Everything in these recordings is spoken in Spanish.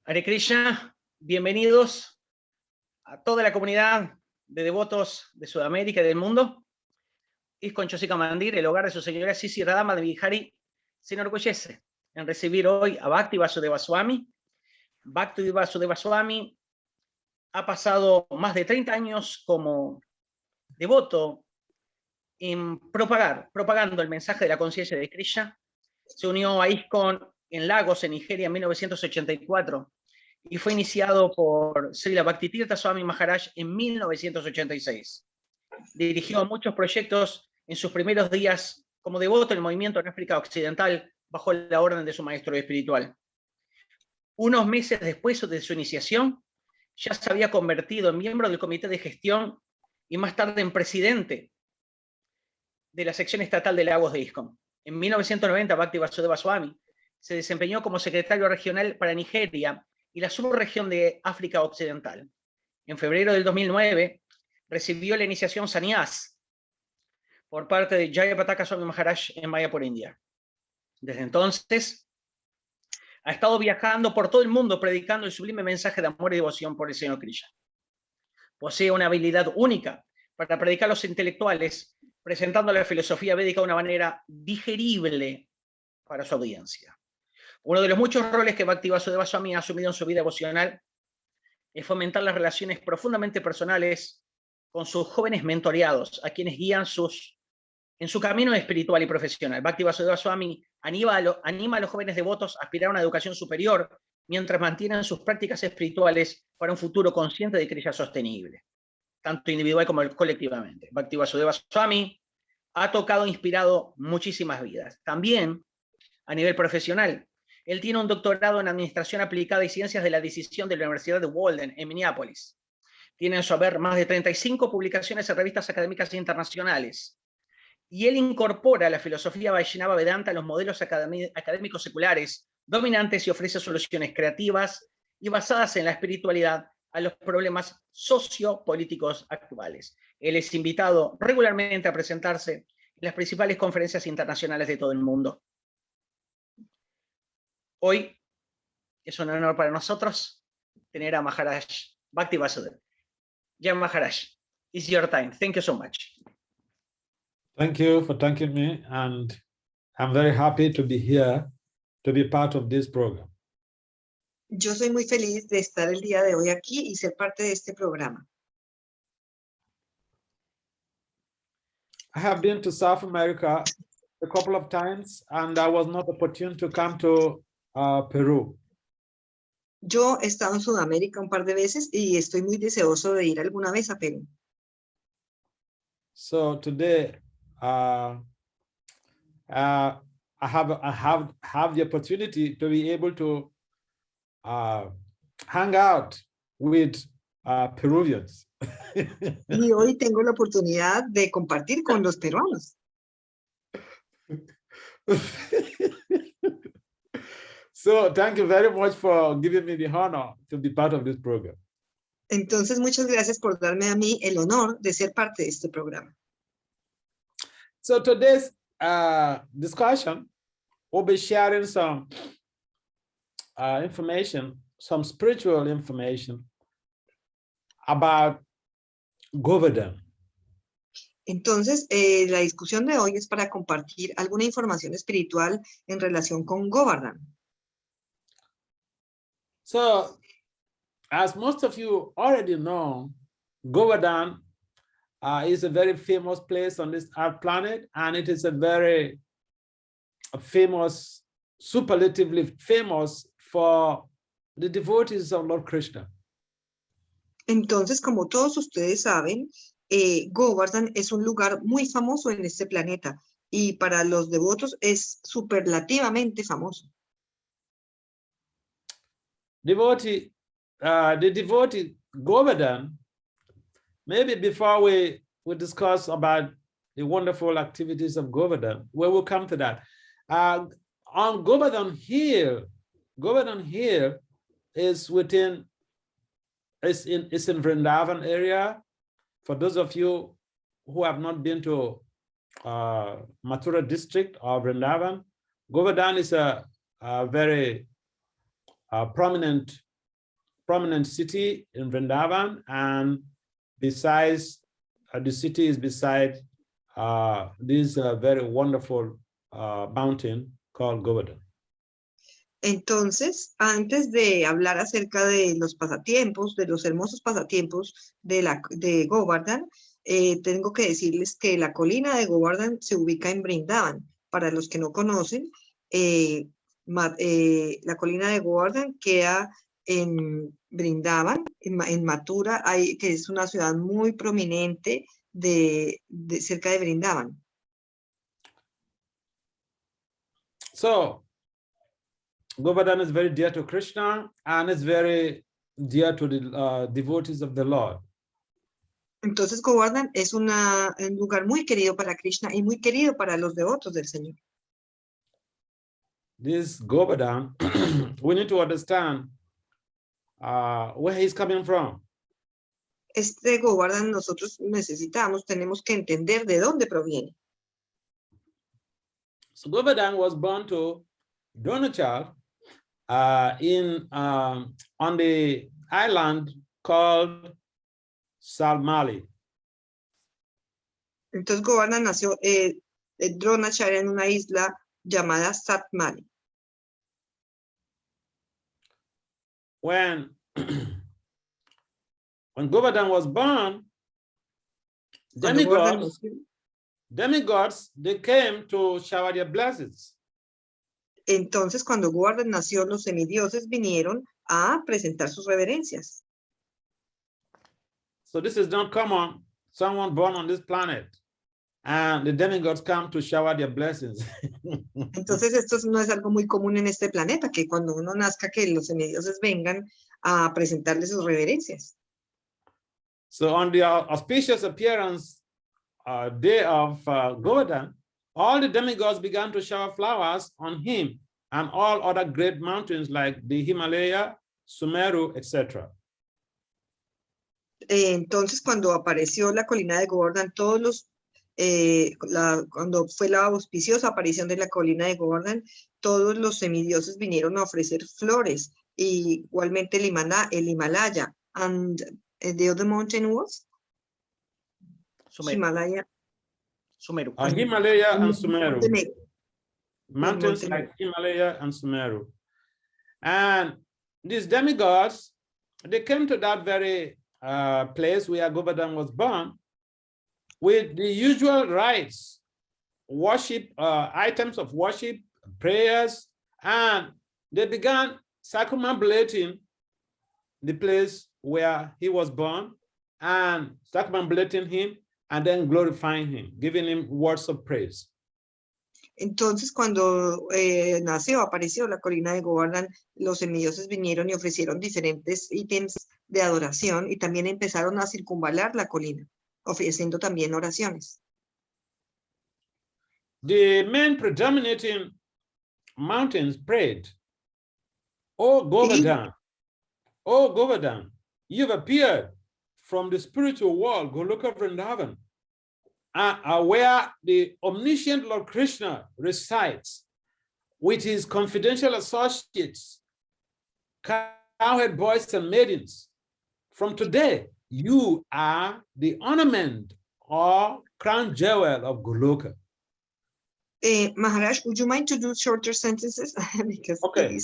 Hare Krishna, bienvenidos a toda la comunidad de devotos de Sudamérica y del mundo. ISKCON Chosika Mandir, el hogar de su señora Sisi Radama de Bihari, se enorgullece en recibir hoy a Bhakti Vasudeva Swami. Bhakti Vasudeva Swami ha pasado más de 30 años como devoto en propagando el mensaje de la conciencia de Krishna. Se unió a ISKCON en Lagos, en Nigeria, en 1984, y fue iniciado por Srila Bhakti Tirtha Swami Maharaja en 1986. Dirigió muchos proyectos en sus primeros días como devoto en el movimiento en África Occidental bajo la orden de su maestro espiritual. Unos meses después de su iniciación, ya se había convertido en miembro del comité de gestión y más tarde en presidente de la sección estatal de Lagos de ISKCON. En 1990, Bhakti Vasudeva Swami se desempeñó como secretario regional para Nigeria y la subregión de África Occidental. En febrero del 2009, recibió la iniciación sannyas por parte de Jayapataka Swami Maharaj en Mayapur, India. Desde entonces, ha estado viajando por todo el mundo predicando el sublime mensaje de amor y devoción por el Señor Krishna. Posee una habilidad única para predicar a los intelectuales, presentando la filosofía védica de una manera digerible para su audiencia. Uno de los muchos roles que Bhakti Vasudeva Swami ha asumido en su vida devocional es fomentar las relaciones profundamente personales con sus jóvenes mentoreados, a quienes guían en su camino espiritual y profesional. Bhakti Vasudeva Swami anima a los jóvenes devotos a aspirar a una educación superior mientras mantienen sus prácticas espirituales para un futuro consciente de Krishna sostenible, tanto individual como colectivamente. Bhakti Vasudeva Swami ha tocado e inspirado muchísimas vidas. También, a nivel profesional, él tiene un doctorado en Administración Aplicada y Ciencias de la Decisión de la Universidad de Walden, en Minneapolis. Tiene en su haber más de 35 publicaciones en revistas académicas internacionales. Y él incorpora la filosofía Vaishnava Vedanta a los modelos académicos seculares dominantes y ofrece soluciones creativas y basadas en la espiritualidad a los problemas sociopolíticos actuales. Él es invitado regularmente a presentarse en las principales conferencias internacionales de todo el mundo. Hoy es un honor para nosotros tener a Maharaj Bhakti Vasudeva. Jai Maharaj, it's your time. Thank you so much. Thank you for thanking me, and I'm very happy to be here to be part of this program. Yo soy muy feliz de estar el día de hoy aquí y ser parte de este programa. I have been to South America a couple of times, and I was not opportune to come to Perú. Yo he estado en Sudamérica un par de veces y estoy muy deseoso de ir alguna vez a Perú. So today, I have the opportunity to be able to hang out with Peruvians. Y hoy tengo la oportunidad de compartir con los peruanos. So thank you very much for giving me the honor to be part of this program. Entonces, muchas gracias por darme a mí el honor de ser parte de este programa. So today's discussion, we'll be sharing some information, some spiritual information about Govardhana. Entonces, la discusión de hoy es para compartir alguna información espiritual en relación con Govardhana. So, as most of you already know, Govardhana is a very famous place on this earth planet, and it is a very famous, superlatively famous for the devotees of Lord Krishna. Entonces, como todos ustedes saben, Govardhana es un lugar muy famoso en este planeta y para los devotos es superlativamente famoso. The devotee Govardhana, maybe before we discuss about the wonderful activities of Govardhana, we will come to that. On Govardhana Hill is in Vrindavan area. For those of you who have not been to Mathura district or Vrindavan, Govardhana is a very prominent prominent city in Vrindavan, and besides, the city is beside this very wonderful mountain called Govardhan. Entonces, antes de hablar acerca de los pasatiempos, de los hermosos pasatiempos de Govardhan, tengo que decirles que la colina de Govardhan se ubica en Vrindavan. Para los que no conocen, la colina de Govardhan queda en Vrindavan, en Mathura, que es una ciudad muy prominente cerca de Vrindavan. So, Govardhan is very dear to Krishna, and it's very dear to the devotees of the Lord. Entonces Govardhan es un lugar muy querido para Krishna y muy querido para los devotos del Señor. This Govardhan, we need to understand where he's coming from. Este Govardhan nosotros tenemos que entender de dónde proviene. So Govardhan was born to Dronachal on the island called Salmali. Entonces Govardhan nació Dronachal en una isla llamada Satmali. When Govardhan was born, demigods, they came to shower their blessings. Entonces, cuando Govardhan nació, los semidioses vinieron a presentar sus reverencias. So this is not common. Someone born on this planet, and the demigods come to shower their blessings. Entonces, esto no es algo muy común en este planeta, que cuando uno nazca, que los semidioses vengan a presentarle sus reverencias. So on the auspicious appearance day of Govardhan, all the demigods began to shower flowers on him and all other great mountains like the Himalaya, Sumeru, etc. Entonces, cuando apareció la colina de Govardhan, cuando fue la auspiciosa aparición de la colina de Govardhan, todos los semidioses vinieron a ofrecer flores, y igualmente el Himalaya, and the other mountain was? Himalaya. Sumeru. Himalaya and Sumeru. Mountains like Himalaya and Sumeru. And these demigods, they came to that very place where Govardhan was born with the usual rites, worship, items of worship, prayers, and they began circumambulating the place where he was born and circumambulating him and then glorifying him, giving him words of praise. Entonces, cuando apareció la colina de Govardhan, los semidioses vinieron y ofrecieron diferentes ítems de adoración y también empezaron a circunvalar la colina, ofreciendo también oraciones. The main predominating mountains prayed, "Oh Govardhan, oh Govardhan, you've appeared from the spiritual world, Goloka Vrindavan, where the omniscient Lord Krishna resides with his confidential associates, cowherd boys and maidens. From today, you are the ornament or crown jewel of Goloka." Maharaj, would you mind to do shorter sentences? Because okay,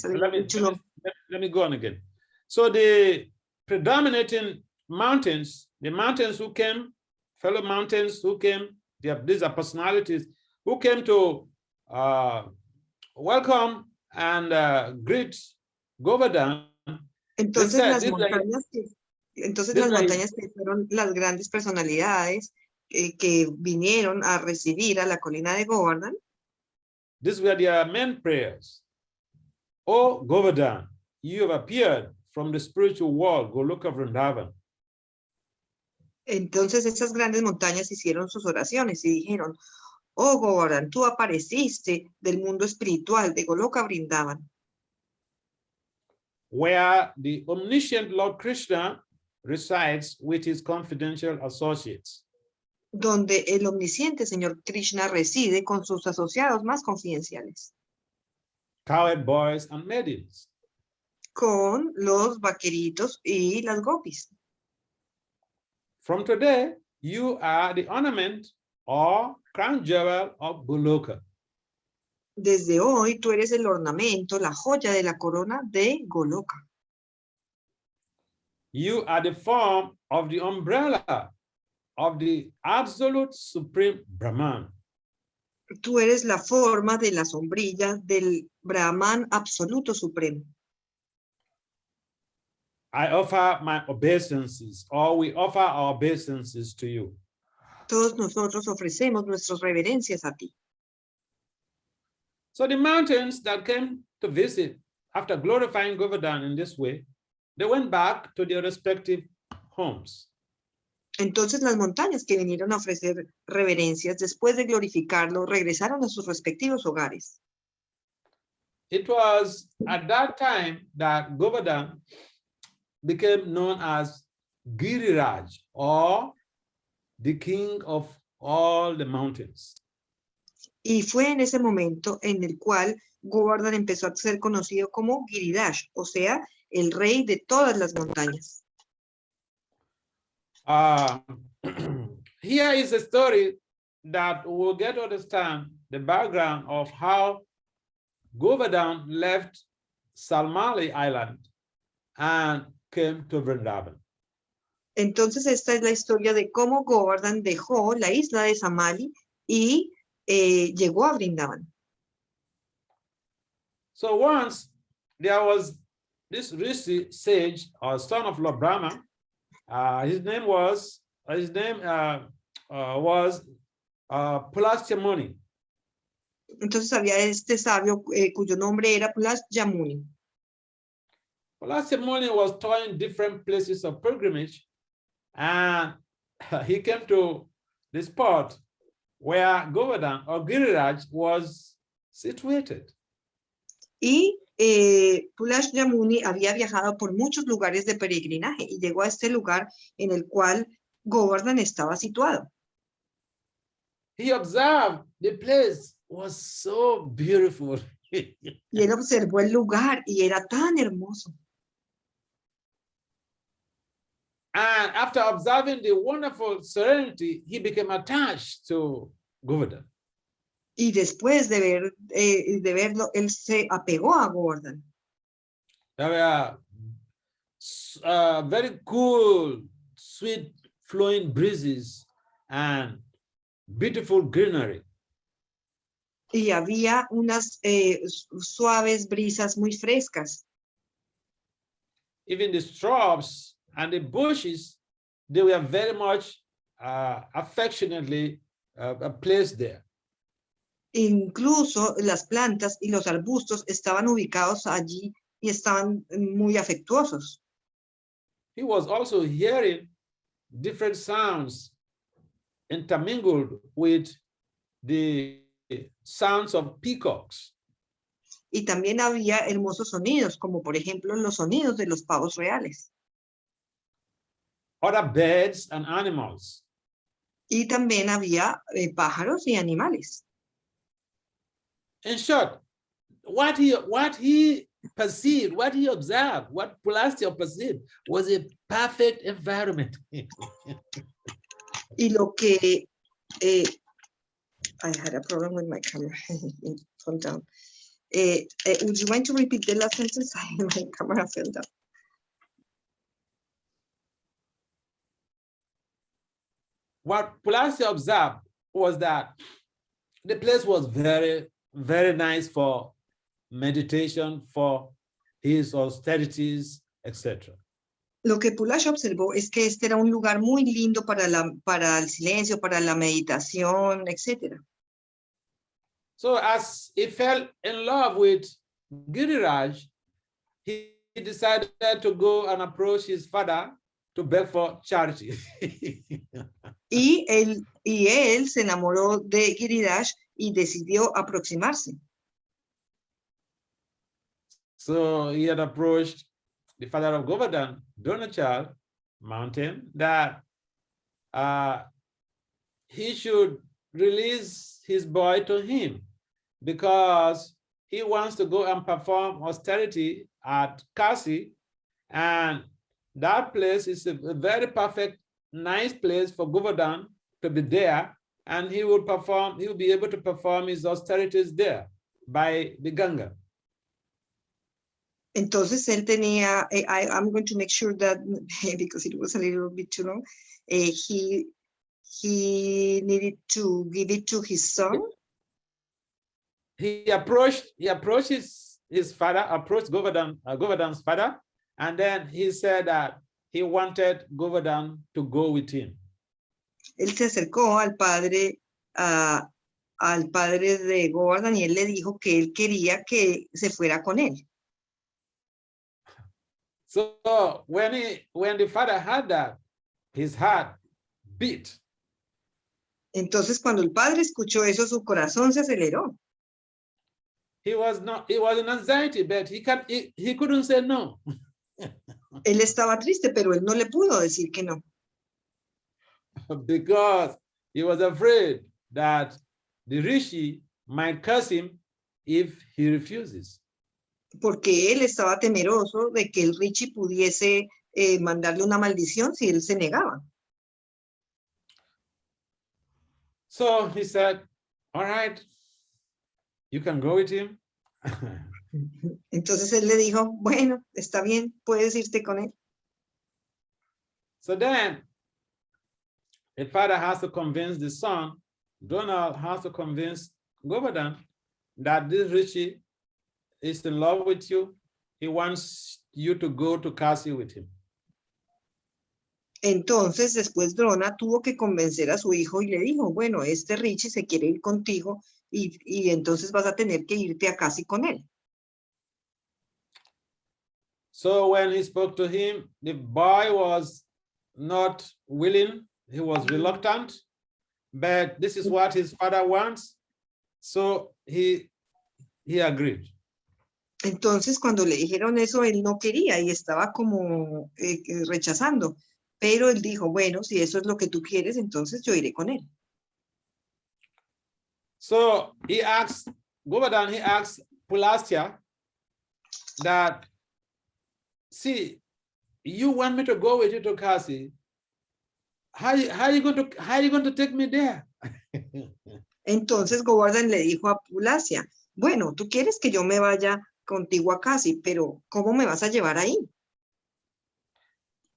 let me go on again. So the predominating mountains, the mountains who came, fellow mountains who came, these are personalities who came to welcome and greet Govardhan. Entonces las montañas que fueron las grandes personalidades que vinieron a recibir a la colina de Govardhan. These were their main prayers. "Oh Govardhan, you have appeared from the spiritual world, Goloka Vrindavan." Entonces esas grandes montañas hicieron sus oraciones y dijeron: "Oh Govardhan, tú apareciste del mundo espiritual de Goloka Vrindavan, where the omniscient Lord Krishna resides with his confidential associates." Donde el omnisciente Señor Krishna reside con sus asociados más confidenciales. Cowherd boys and maidens. con los vaqueritos y las gopis. From today, you are the ornament or crown jewel of Goloka. Desde hoy tú eres el ornamento, la joya de la corona de Goloka. You are the form of the umbrella of the absolute supreme Brahman. Tú eres la forma de la sombrilla del Brahman absoluto supremo. I offer my obeisances, or we offer our obeisances to you. Todos nosotros ofrecemos nuestras reverencias a ti. So the mountains that came to visit after glorifying Govardhana in this way, they went back to their respective homes. Entonces las montañas que vinieron a ofrecer reverencias después de glorificarlo regresaron a sus respectivos hogares. It was at that time that Govardhana became known as Giriraj, or the king of all the mountains. Y fue en ese momento en el cual Govardhana empezó a ser conocido como Giriraj, o sea, el rey de todas las montañas. Here is a story that will get to understand the background of how Govardhana left Salmali Island and came to Vrindavan. Entonces esta es la historia de cómo Govardhana dejó la isla de Samali y llegó a Vrindavan. So once there was this Rishi sage, or son of Lord Brahma. His name was Pulasya Muni. Entonces había este sabio cuyo nombre era Pulasya Muni. Pulasya Muni was touring different places of pilgrimage, and he came to the spot where Govardhana or Giriraj was situated. Y Pulasya Muni había viajado por muchos lugares de peregrinaje y llegó a este lugar en el cual Govardhana estaba situado. He observed the place was so beautiful. Y él observó el lugar y era tan hermoso. And after observing the wonderful serenity, he became attached to Govardhana. Y después de verlo, él se apegó a Govardhana. There were very cool, sweet, flowing breezes and beautiful greenery. Y había unas suaves brisas muy frescas. Even the shrubs and the bushes, they were very much affectionately placed there. Incluso las plantas y los arbustos estaban ubicados allí y estaban muy afectuosos. He was also hearing different sounds intermingled with the sounds of peacocks. Y también había hermosos sonidos, como por ejemplo los sonidos de los pavos reales. Other birds and animals. Y también había pájaros y animales. In short, what he perceived, what he observed, what Pulasya perceived was a perfect environment. Y lo que I had a problem with my camera. It fell down. Would you mind to repeat the last sentence? My camera fell down. What Pulasya observed was that the place was very, very nice for meditation, for his austerities, etc. Lo que Pulasya observó es que este era un lugar muy lindo para el silencio, para la meditación, etc. So as he fell in love with Giriraj, he decided to go and approach his father to beg for charity. Y él se enamoró de Giriraj y decidió aproximarse. So he had approached the father of Govardhana, Dronachal mountain, that he should release his boy to him because he wants to go and perform austerity at Kasi, and that place is a very perfect, nice place for Govardhan to be there, and he will be able to perform his austerities there by the Ganga. Entonces él tenía, I'm going to make sure that, because it was a little bit too long, he needed to give it to his son. He approached his father, approached Govardhan's father, and then he said that he wanted Govardhan to go with him. Él se acercó al padre de Govardhan y él le dijo que él quería que se fuera con él. So when the father heard that, his heart beat. Entonces cuando el padre escuchó eso, su corazón se aceleró. He was in anxiety, but he couldn't say no. Él estaba triste, pero él no le pudo decir que no. Because he was afraid that the rishi might curse him if he refuses. Porque él estaba temeroso de que el rishi pudiese mandarle una maldición si él se negaba. So he said, all right, you can go with him. Entonces él le dijo, bueno, está bien, puedes irte con él. So then the father has to convince the son, Donald has to convince Govardhan that this rishi is in love with you. He wants you to go to Kasi with him. Entonces después Drona tuvo que convencer a su hijo y le dijo, bueno, este rishi se quiere ir contigo y entonces vas a tener que irte a Kasi con él. So when he spoke to him, the boy was not willing, he was reluctant, but this is what his father wants, so he agreed. Entonces cuando le dijeron eso, él no quería y estaba como rechazando, pero él dijo, bueno, si eso es lo que tú quieres, entonces yo iré con él. So Govardhan asked Pulasya that, see, you want me to go with you to Kasi. How are you going to take me there? Entonces Govardhan le dijo a Pulasya, bueno, tú quieres que yo me vaya contigo a Kasi, pero ¿cómo me vas a llevar ahí?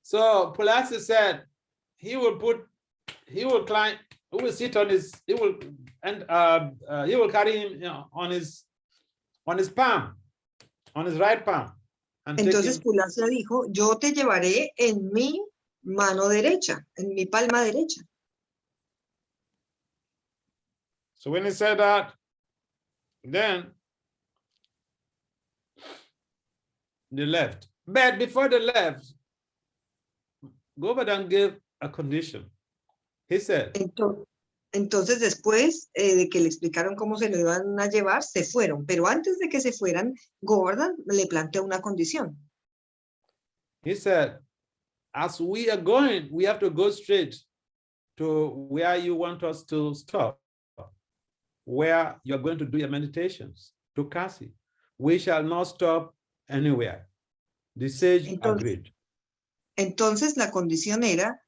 So Pulasya said he will carry him on his palm, on his right palm. Entonces Pulasya dijo, yo te llevaré en mi mano derecha, en mi palma derecha. So when he said that, then they left. But before they left, Govardhan gave a condition. He said, entonces después de que le explicaron cómo se lo iban a llevar, se fueron. Pero antes de que se fueran, Govardhan le planteó una condición. He said, as we are going, we have to go straight to where you want us to stop, where you're going to do your meditations, to Kasi. We shall not stop anywhere. The sage agreed. Entonces la condición era,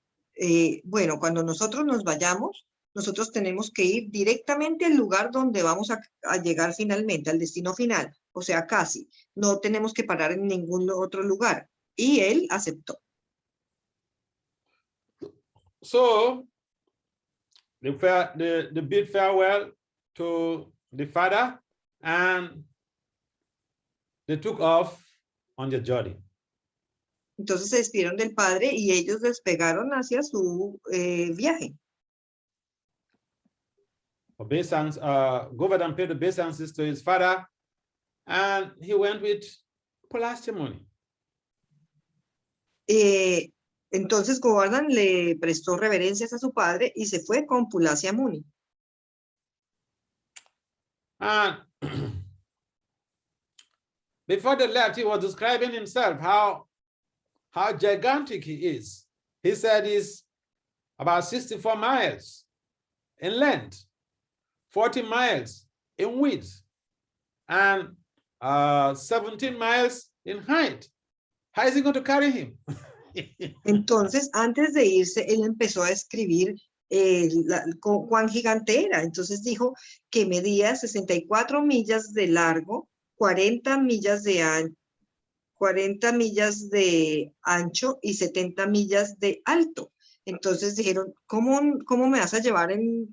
bueno, cuando nosotros nos vayamos, nosotros tenemos que ir directamente al lugar donde vamos a llegar finalmente, al destino final, o sea, Kasi. No tenemos que parar en ningún otro lugar. Y él aceptó. So they bid farewell to the father and they took off on their journey. Entonces se despidieron del padre y ellos despegaron hacia su viaje. Govardhan paid the obeisances to his father and he went with Pulasya Muni. Entonces Govardhan le prestó reverencias a su padre y se fue con Pulasya Muni. And before they left, he was describing himself, how gigantic he is. He said he's about 64 miles in length, 40 miles in width. and 17 miles in height. How is he going to carry him? Entonces, antes de irse, él empezó a escribir cuán gigante era. Entonces dijo que medía 64 millas de largo, 40 millas de ancho y 70 millas de alto. Entonces dijeron, ¿cómo me vas a llevar a mí?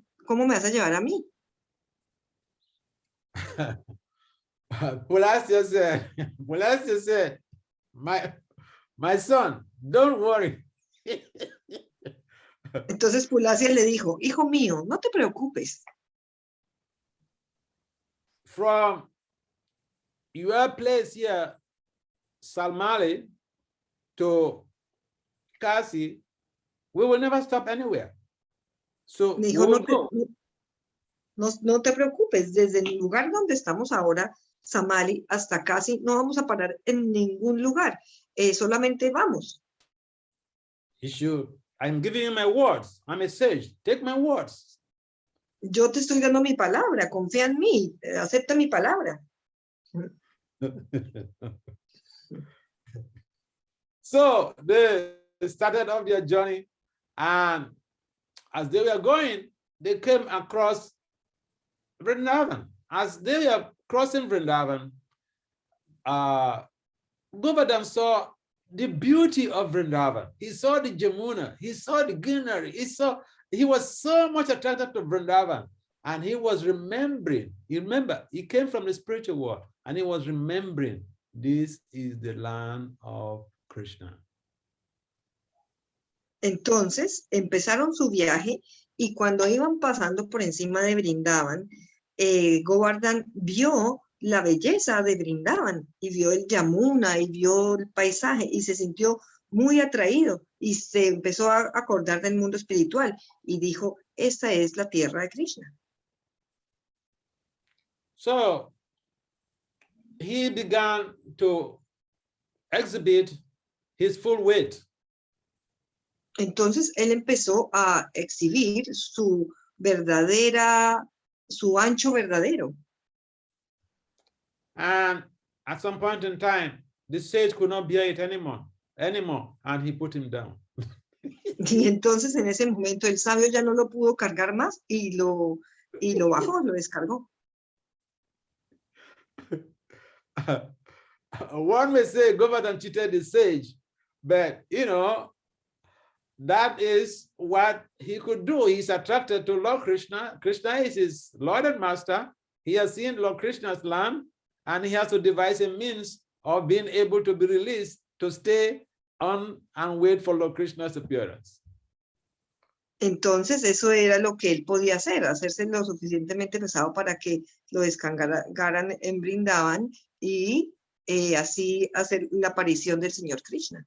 Pulacio said, my son, don't worry. Entonces Pulasia le dijo, hijo mío, no te preocupes. From your place here, Salmali, to Kasi, we will never stop anywhere. So Me we dijo, will go. no te preocupes, desde el lugar donde estamos ahora, Samali, hasta Kasi, no vamos a parar en ningún lugar, solamente vamos. I'm giving you my words. I'm a sage. Take my words. Yo te estoy dando mi palabra, confía en mí, acepta mi palabra. So they started off their journey, and as they were going, they came across Vrindavan. As they were crossing Vrindavan, Govardhan saw the beauty of Vrindavan. He saw the Jamuna, he saw the greenery, he was so much attracted to Vrindavan, and he was remembering, you remember, he came from the spiritual world, and he was remembering, this is the land of Krishna. Entonces empezaron su viaje y cuando iban pasando por encima de Vrindavan, Govardhan vio la belleza de Vrindavan y vio el Yamuna y vio el paisaje y se sintió muy atraído y se empezó a acordar del mundo espiritual y dijo, esta es la tierra de Krishna. So he began to exhibit his full weight. Entonces él empezó a exhibir su ancho verdadero. And at some point in time, the sage could not bear it anymore, and he put him down. Y entonces en ese momento el sabio ya no lo pudo cargar más y lo bajó, lo descargó. One may say Govardhan cheated the sage, but that is what he could do. He's attracted to Lord Krishna. Krishna is his Lord and Master. He has seen Lord Krishna's land, and he has to devise a means of being able to be released to stay on and wait for Lord Krishna's appearance. Entonces eso era lo que él podía hacer, hacerse lo suficientemente pesado para que lo descargaran en Vrindavan y así hacer la aparición del Señor Krishna.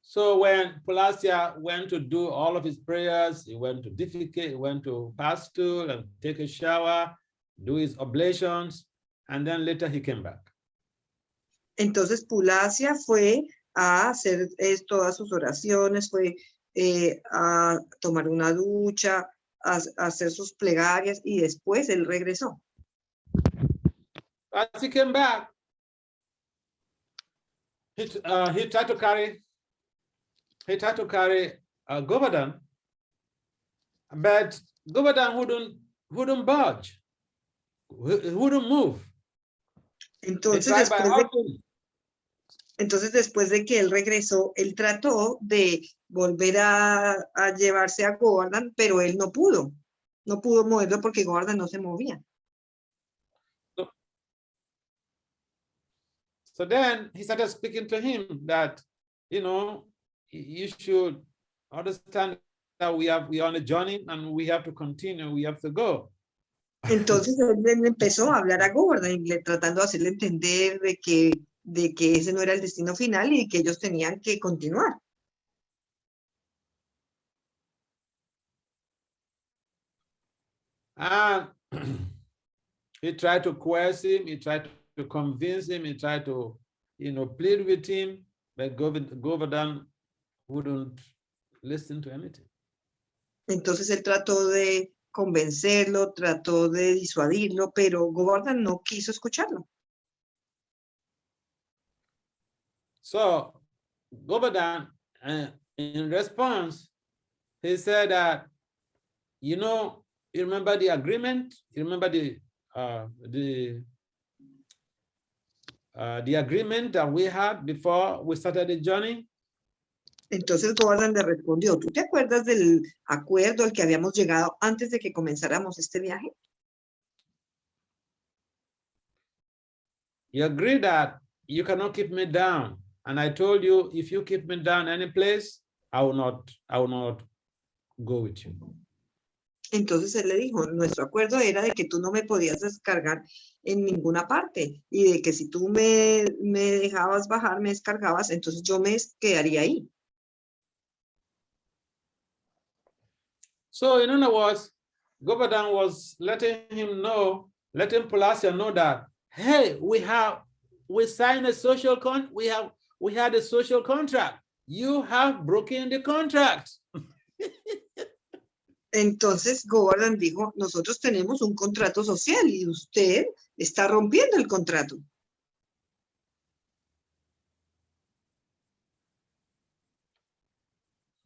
So when Pulasya went to do all of his prayers, he went to defecate, he went to pass stool and take a shower, do his oblations, and then later he came back. Entonces Pulasya fue a hacer todas sus oraciones, fue a tomar una ducha, a hacer sus plegarias y después él regresó. As he came back, he tried to carry Govardhan, but Govardhan wouldn't budge, wouldn't move. Entonces después de que él regresó, él trató de volver a llevarse a Govardhan, pero él no pudo moverlo porque Govardhan no se movía. So then he started speaking to him that, you should understand that we are on a journey and we have to continue, we have to go. Entonces él empezó a hablar a Govardhan, tratando de hacerle entender de que ese no era el destino final y que ellos tenían que continuar. And he tried to coerce him, he tried to convince him, he tried to, plead with him, but Govardhan wouldn't listen to anything. Entonces él trató de convencerlo, trató de disuadirlo, pero Govardhan no quiso escucharlo. So Govardhan, in response, he said that, you know, you remember the agreement? You remember the agreement that we had before we started the journey? Entonces Govardhan le respondió, ¿tú te acuerdas del acuerdo al que habíamos llegado antes de que comenzáramos este viaje? You agreed that you cannot keep me down. And I told you, if you keep me down any place, I will not go with you. Entonces él le dijo, nuestro acuerdo era de que tú no me podías descargar en ninguna parte y de que si tú me dejabas bajar, me descargabas, entonces yo me quedaría ahí. So in other words, Govardhan was letting Pulasya know that, hey, we signed a social contract. We had a social contract. You have broken the contract. Entonces Govardhan dijo, nosotros tenemos un contrato social y usted está rompiendo el contrato.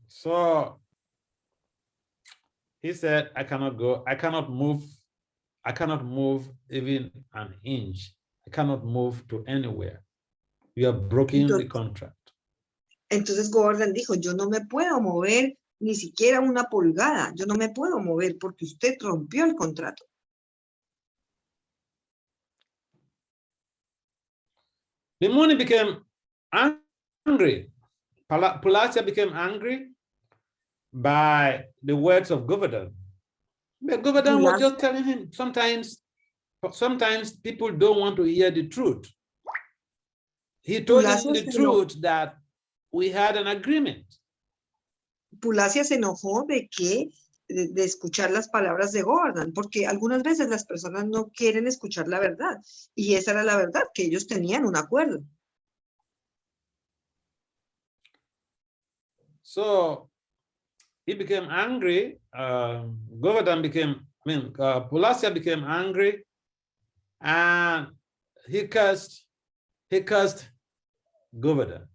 So he said, I cannot move even an inch. I cannot move to anywhere. You have broken the contract. Entonces Govardhan dijo, yo no me puedo mover ni siquiera una pulgada. Yo no me puedo mover porque usted rompió el contrato. The Muni became angry. Pulasya became angry by the words of Govardhan. But Govardhan was just telling him, sometimes people don't want to hear the truth. He told him the truth that we had an agreement. Pulasya se enojó de escuchar las palabras de Govardhan, porque algunas veces las personas no quieren escuchar la verdad, y esa era la verdad, que ellos tenían un acuerdo. So he became angry. Pulasya became angry, and he cursed Govardhan.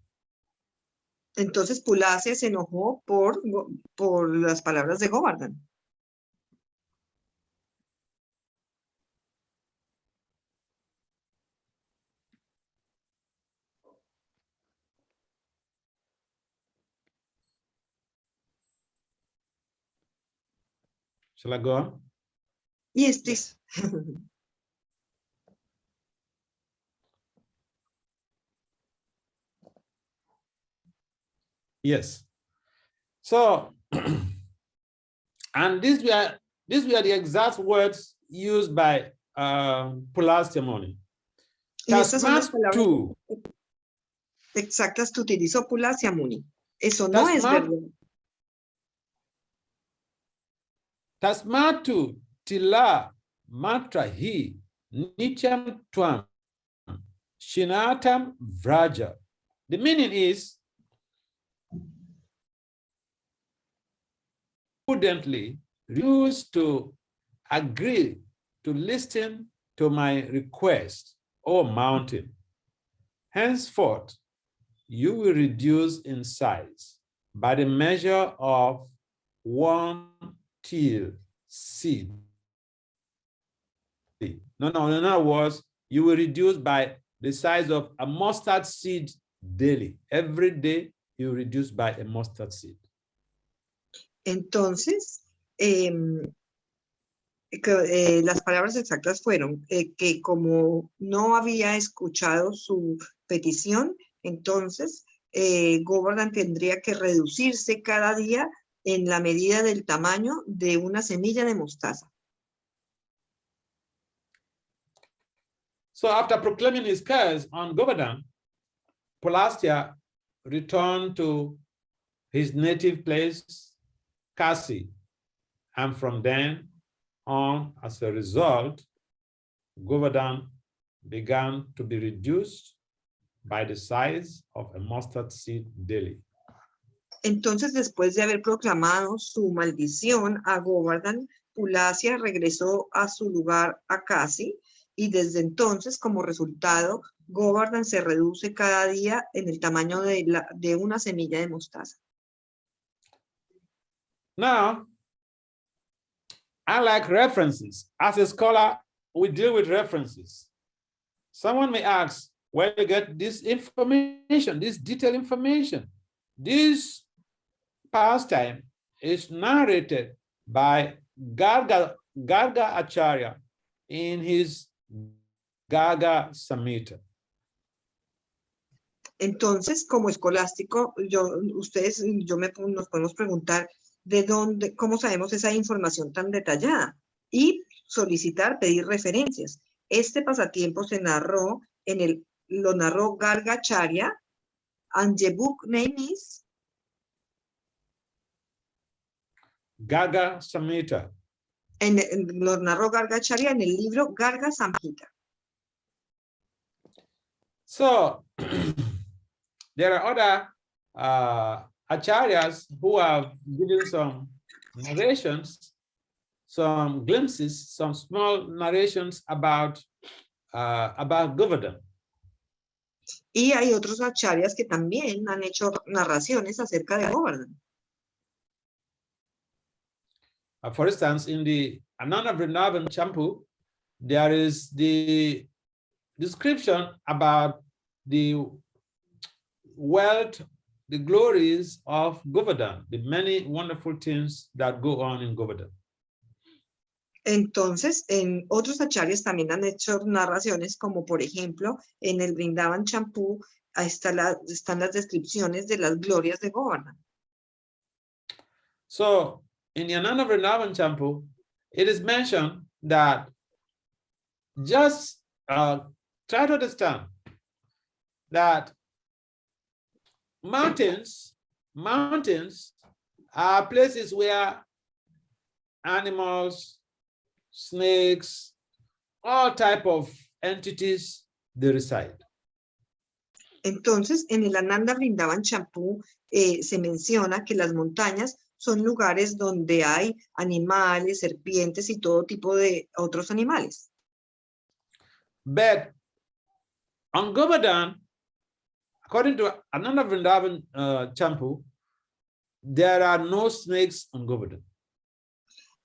Entonces Pulasya se enojó por las palabras de Govardhan. Shall I go on? Yes, please. Yes. So, and these were the exact words used by Pulasya Muni. Estas son las palabras exactas que utilizó Pulasya Muni. Eso no es verdad. Tasmatu tila matrahi nityam tvam shinatam vraja. The meaning is, prudently refuse to agree to listen to my request, O mountain. Henceforth, you will reduce in size by the measure of 1 till seed. No, in other words, you will reduce by the size of a mustard seed daily. Every day, you reduce by a mustard seed. Entonces, las palabras exactas fueron que como no había escuchado su petición, entonces Govardhan tendría que reducirse cada día en la medida del tamaño de una semilla de mostaza. So after proclaiming his curse on Govardhan, Pulasya returned to his native place, Kasi, and from then on, as a result, Govardhan began to be reduced by the size of a mustard seed daily. Entonces, después de haber proclamado su maldición a Govardhan, Pulasia regresó a su lugar Akasi y desde entonces, como resultado, Govardhan se reduce cada día en el tamaño de una semilla de mostaza. Now, I like references. As a scholar, we deal with references. Someone may ask, where you get this information, this detailed information? This pastime is narrated by Garga Acharya in his Garga Samhita. Entonces, como escolástico, ustedes y yo nos podemos preguntar de dónde, cómo sabemos esa información tan detallada y solicitar, pedir referencias. Este pasatiempo se narró lo narró Garga Acharya, and the book name is Garga Samhita. Lo narró Garga Acharya en el libro Garga Samhita. So, there are other acharyas who have given some narrations, some glimpses, some small narrations about Govardhan. Y hay otros acharyas que también han hecho narraciones acerca de Govardhan. For instance, in the Ananda Vrindavan Champu, there is the description about the wealth, the glories of Govardhan, the many wonderful things that go on in Govardhan. Entonces, en otros acharyas también han hecho narraciones, como por ejemplo, en el Vrindavan Champu están las descripciones de las glorias de Govardhan. So, in the Ananda Vrindavan Champu, it is mentioned that just try to understand that mountains are places where animals, snakes, all type of entities, they reside. Entonces, en el Ananda Vrindavan Champu se menciona que las montañas son lugares donde hay animales, serpientes y todo tipo de otros animales. But on Govardhan, according to Ananda Vrindavan Champu, there are no snakes on Govardhan.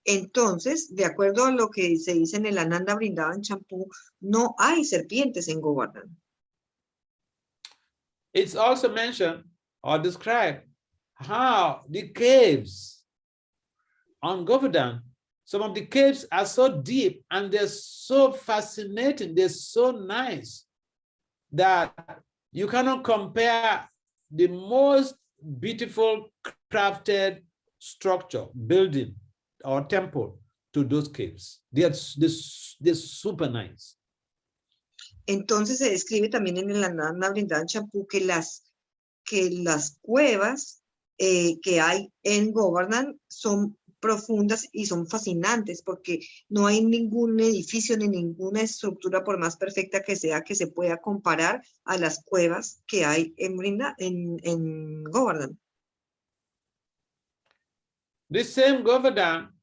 Entonces, de acuerdo a lo que se dice en el Ananda Vrindavan Champu, no hay serpientes en Govardhan. It's also mentioned or described how the caves on Govardhan, some of the caves are so deep and they're so fascinating, they're so nice that you cannot compare the most beautiful crafted structure, building, or temple to those caves. They're super nice. Entonces se describe también en el Ananda Vrindavan Champu que las cuevas que hay en Govardhan son profundas y son fascinantes porque no hay ningún edificio ni ninguna estructura, por más perfecta que sea, que se pueda comparar a las cuevas que hay en Govardhan. This same Govardhan,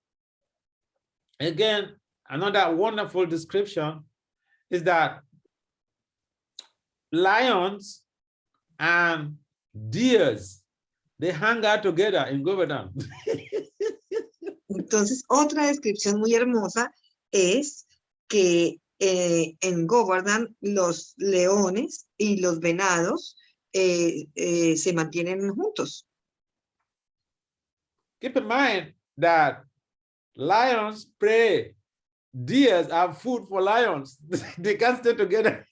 again, another wonderful description is that lions and deers, they hang out together in Govardhan. Entonces, otra descripción muy hermosa es que en Govardhan los leones y los venados se mantienen juntos. Keep in mind that lions prey, deers are food for lions. They can't stay together.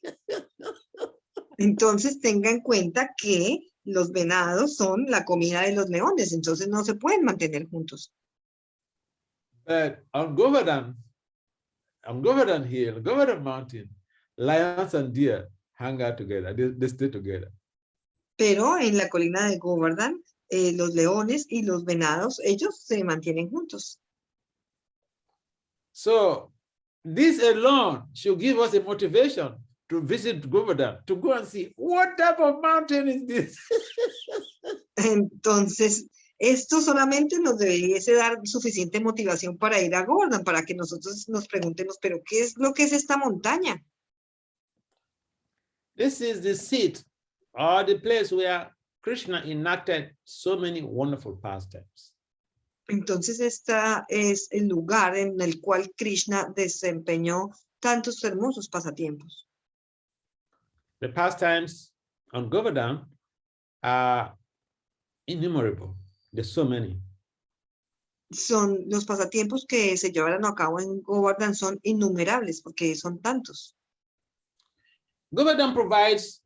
Entonces tenga en cuenta que los venados son la comida de los leones, entonces no se pueden mantener juntos. But on Govardhan Hill, Govardhan Mountain, lions and deer hang out together. They stay together. Pero en la colina de Govardhan, los leones y los venados, ellos se mantienen juntos. So this alone should give us a motivation to visit Govardhan, to go and see what type of mountain is this. Entonces, Esto solamente nos debiese dar suficiente motivación para ir a Govardhan, para que nosotros nos preguntemos, pero ¿qué es lo que es esta montaña? This is the seat or the place where Krishna enacted so many wonderful pastimes. Entonces, este es el lugar en el cual Krishna desempeñó tantos hermosos pasatiempos. The pastimes on Govardhan are innumerable. There's so many. Son los pasatiempos que se llevaron a cabo en Govardhan son innumerables porque son tantos. Govardhan provides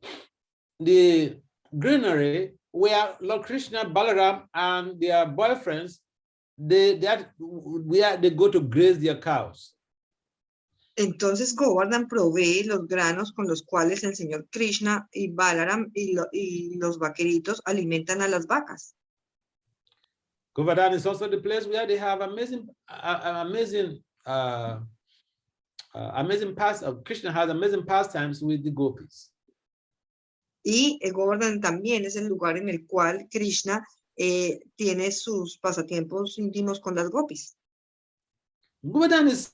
the greenery where Lord Krishna, Balaram, and their boyfriends, where they go to graze their cows. Entonces Govardhan provee los granos con los cuales el señor Krishna y Balaram y los vaqueritos alimentan a las vacas. Govardhan is also the place where they have amazing Krishna has amazing pastimes with the gopis. Y Govardhan también es el lugar en el cual Krishna tiene sus pasatiempos íntimos con las gopis. Govardhan is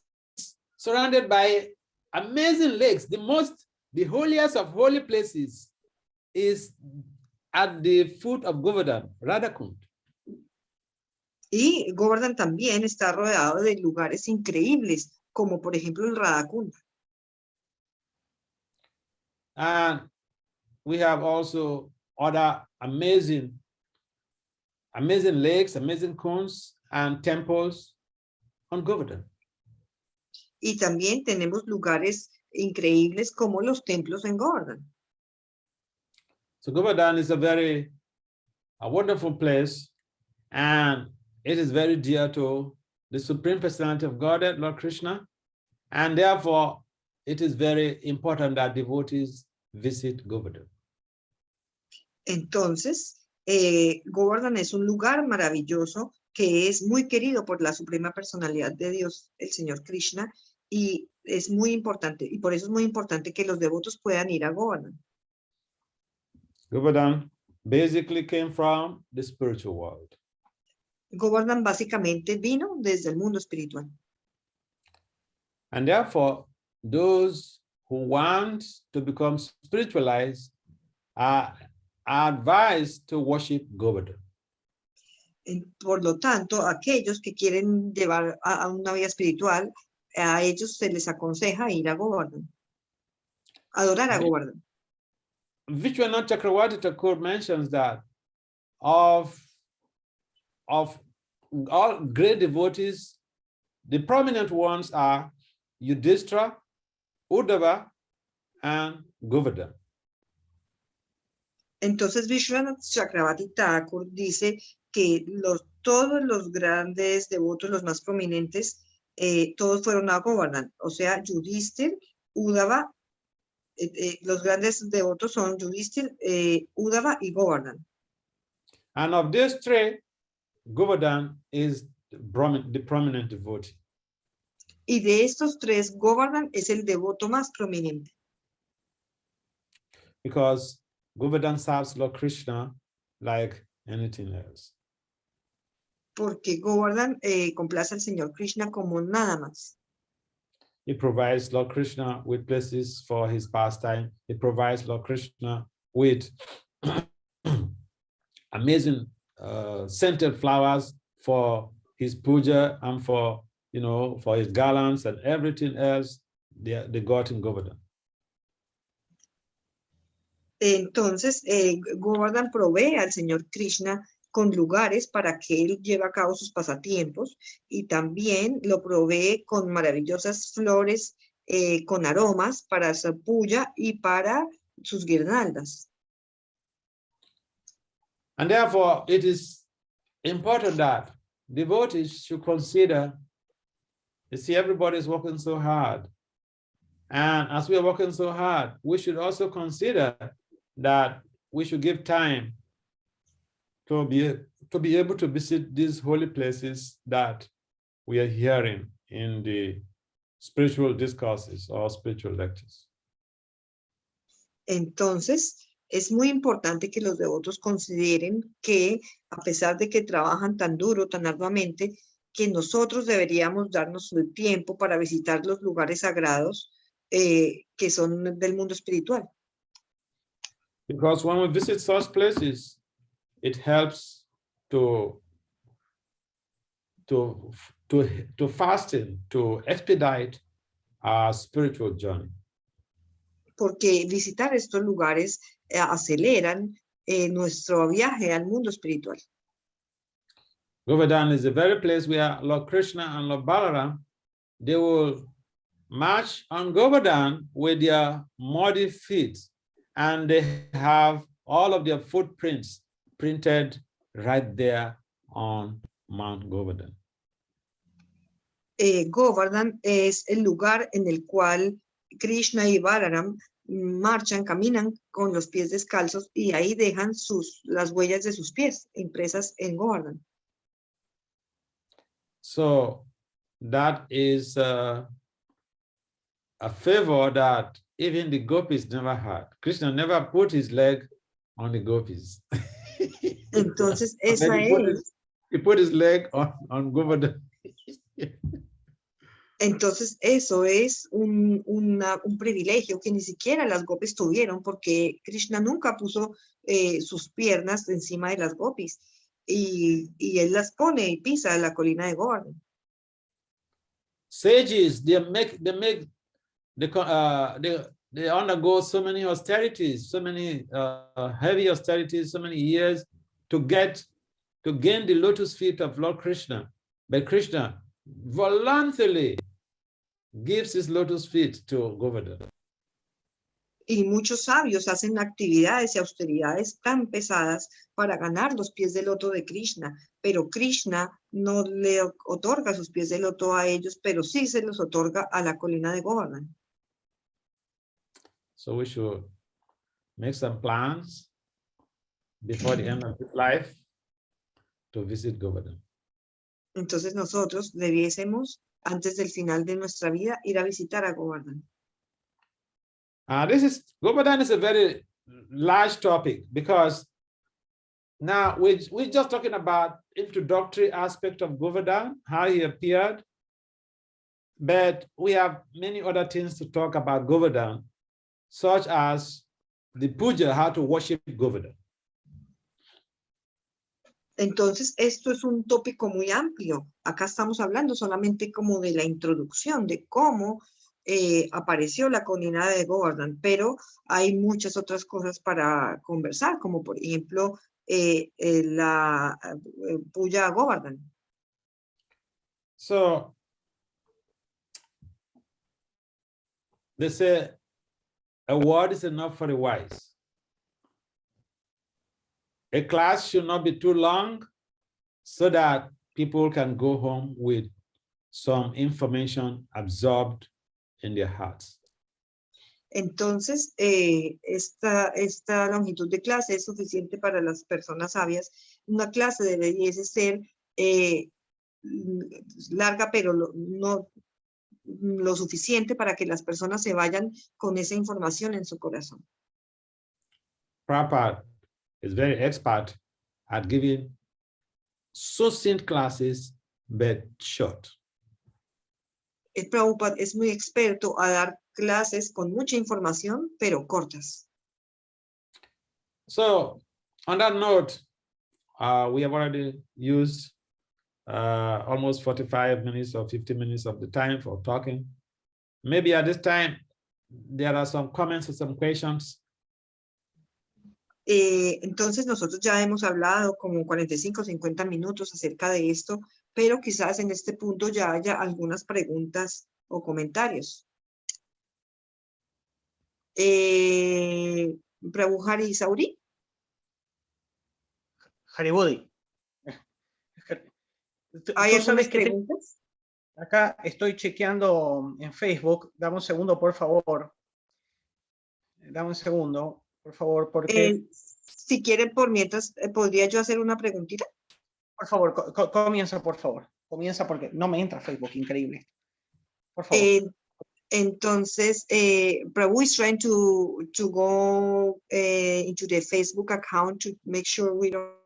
surrounded by amazing lakes. The holiest of holy places is at the foot of Govardhan, Radhakund. Y Govardhan también está rodeado de lugares increíbles, como por ejemplo el Radhakund. And we have also other amazing lakes, amazing kunds, and temples on Govardhan. Y también tenemos lugares increíbles como los templos en Govardhan. So Govardhan is a wonderful place, and it is very dear to the Supreme Personality of Godhead, Lord Krishna, and therefore it is very important that devotees visit Govardhan. Entonces, Govardhan es un lugar maravilloso que es muy querido por la Suprema Personalidad de Dios, el Señor Krishna, y es muy importante, y por eso es muy importante que los devotos puedan ir a Govardhan. Govardhan basically came from the spiritual world. Govardhan básicamente vino desde el mundo espiritual. And therefore, those who want to become spiritualized are advised to worship Govardhan. Por lo tanto, aquellos que quieren llevar a una vida espiritual, a ellos se les aconseja ir a Govardhan, adorar a Govardhan. Vishwanath Chakravarti Thakur mentions that of all great devotees, the prominent ones are Yudhishthira, Uddhava, and Govardhan. Entonces Vishwanath Chakravarti Thakur dice que todos los grandes devotos, los más prominentes, todos fueron a Govardhan, o sea, Yudhishthira, Uddhava, los grandes devotos son Yudhishthira, Uddhava y Govardhan. And of these three, Govardhan is the prominent devotee. Y de estos tres, Govardhan es el devoto más prominente. Because Govardhan serves Lord Krishna like anything else. Porque Govardhan complace al Señor Krishna como nada más. He provides Lord Krishna with places for his pastime. He provides Lord Krishna with amazing scented flowers for his puja and for his garlands and everything else they got in Govardhan. Entonces, Govardhan provee al Señor Krishna con lugares para que él lleve a cabo sus pasatiempos y también lo provee con maravillosas flores, con aromas para su puya y para sus guirnaldas. And therefore, it is important that devotees should consider, you see, everybody is working so hard. And as we are working so hard, we should also consider that we should give time to be able to visit these holy places that we are hearing in the spiritual discourses or spiritual lectures. Entonces, Es muy importante que los devotos consideren que, a pesar de que trabajan tan duro, tan arduamente, que nosotros deberíamos darnos el tiempo para visitar los lugares sagrados que son del mundo espiritual. Because when we visit such places, it helps to fasten, to expedite our spiritual journey. Porque visitar estos lugares aceleran nuestro viaje al mundo espiritual. Govardhana is the very place where Lord Krishna and Lord Balaram, they will march on Govardhana with their muddy feet, and they have all of their footprints printed right there on Mount Govardhana. Govardhan es el lugar en el cual Krishna y Balaram marchan, caminan con los pies descalzos y ahí dejan las huellas de sus pies impresas en Govardhan. So that is a favor that even the gopis never had. Krishna never put his leg on the gopis. Entonces, esa he put his leg on Govardhan. Entonces, eso es un privilegio que ni siquiera las gopis tuvieron, porque Krishna nunca puso sus piernas encima de las gopis, y él las pone y pisa la colina de Govardhan. Sages, they undergo so many austerities, so many heavy austerities, so many years to gain the lotus feet of Lord Krishna. But Krishna voluntarily gives his lotus feet to Govardhan. Y muchos sabios hacen actividades y austeridades tan pesadas para ganar los pies de loto de Krishna, pero Krishna no le otorga sus pies de loto a ellos, pero sí se los otorga a la colina de Govardhan. So we should make some plans before the end of his life to visit Govardhan. Entonces nosotros debiésemos, antes del final de nuestra vida, ir a visitar a Govardhan. Govardhan is a very large topic, because now we're just talking about introductory aspect of Govardhan, how he appeared, but we have many other things to talk about Govardhan, such as the puja, how to worship Govardhan. Entonces, esto es un tópico muy amplio. Acá estamos hablando solamente como de la introducción, de cómo apareció la colina de Govardhan, pero hay muchas otras cosas para conversar, como por ejemplo la puja a Govardhan. So, they say a word is enough for the wise. A class should not be too long so that people can go home with some information absorbed in their hearts. Entonces, esta longitud de clase es suficiente para las personas sabias. Una clase debería ser larga, pero no lo suficiente para que las personas se vayan con esa información en su corazón. Prabhupada is very expert at giving succinct classes, but short. El Prabhupada es muy experto a dar clases con mucha información, pero cortas. So, on that note, we have already used almost 45 minutes or 50 minutes of the time for talking. Maybe at this time, there are some comments or some questions. Entonces nosotros ya hemos hablado como 45 o 50 minutos acerca de esto, pero quizás en este punto ya haya algunas preguntas o comentarios. Prabhu Hari Sauri. Haribudi. ¿Hay algunas sabes que preguntas? Acá estoy chequeando en Facebook. Dame un segundo, por favor. Dame un segundo, por favor, porque... si quieren, por mientras, ¿podría yo hacer una preguntita? Por favor, comienza, por favor. Comienza porque no me entra Facebook, increíble. Por favor. Entonces, Prabhu is trying to go into the Facebook account to make sure we don't.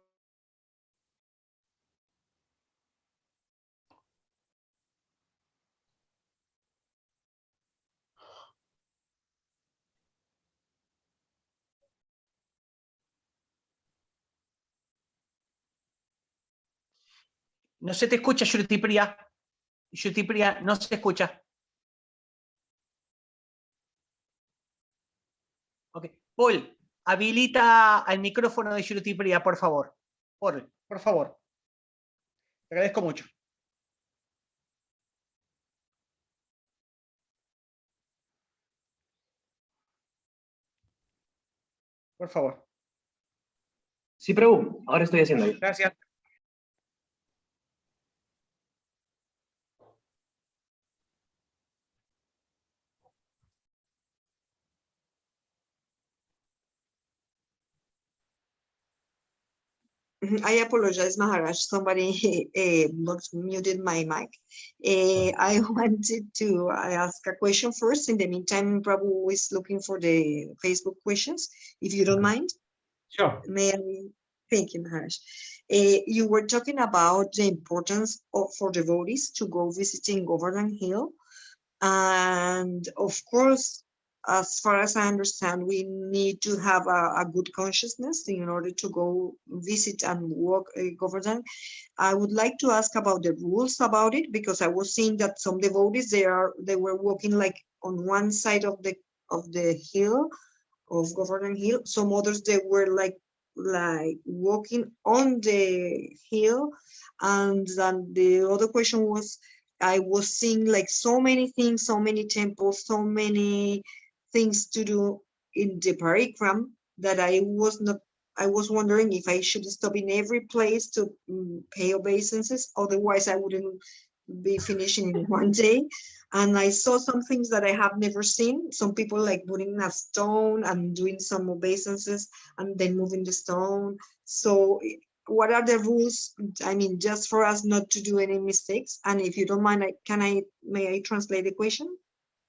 No se te escucha, Shruti Priya. Shruti Priya, no se escucha. Ok. Paul, habilita el micrófono de Shruti Priya, por favor. Por favor. Te agradezco mucho. Por favor. Sí, Prabhu, ahora estoy haciendo ahí. Gracias. I apologize, Maharaj. Somebody muted my mic. I wanted to ask a question first. In the meantime, Prabhu is looking for the Facebook questions, if you don't mind. Sure. May I? Thank you, Maharaj. You were talking about the importance for devotees to go visiting Govardhan Hill. And of course, as far as I understand, we need to have a good consciousness in order to go visit and walk Govardhan. I would like to ask about the rules about it, because I was seeing that some devotees, they were walking like on one side of the hill, of Govardhan Hill. Some others, they were like walking on the hill. And then the other question was, I was seeing like so many things, so many temples, so many things to do in the parikram that I was wondering if I should stop in every place to pay obeisances. Otherwise, I wouldn't be finishing in one day. And I saw some things that I have never seen. Some people like putting a stone and doing some obeisances and then moving the stone. So what are the rules? I mean, just for us not to do any mistakes. And if you don't mind, may I translate the question?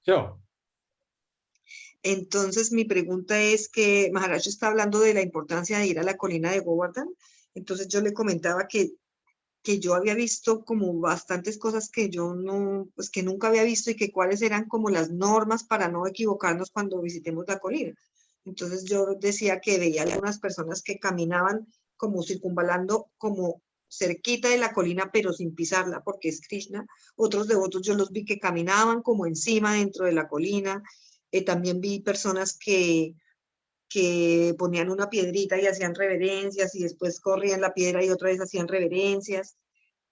Sure. Entonces, mi pregunta es que Maharaj está hablando de la importancia de ir a la colina de Govardhan. Entonces, yo le comentaba que yo había visto como bastantes cosas que yo no, pues que nunca había visto, y que cuáles eran como las normas para no equivocarnos cuando visitemos la colina. Entonces, yo decía que veía algunas personas que caminaban como circunvalando, como cerquita de la colina, pero sin pisarla, porque es Krishna. Otros devotos yo los vi que caminaban como encima dentro de la colina. También vi personas que ponían una piedrita y hacían reverencias, y después corrían la piedra y otra vez hacían reverencias.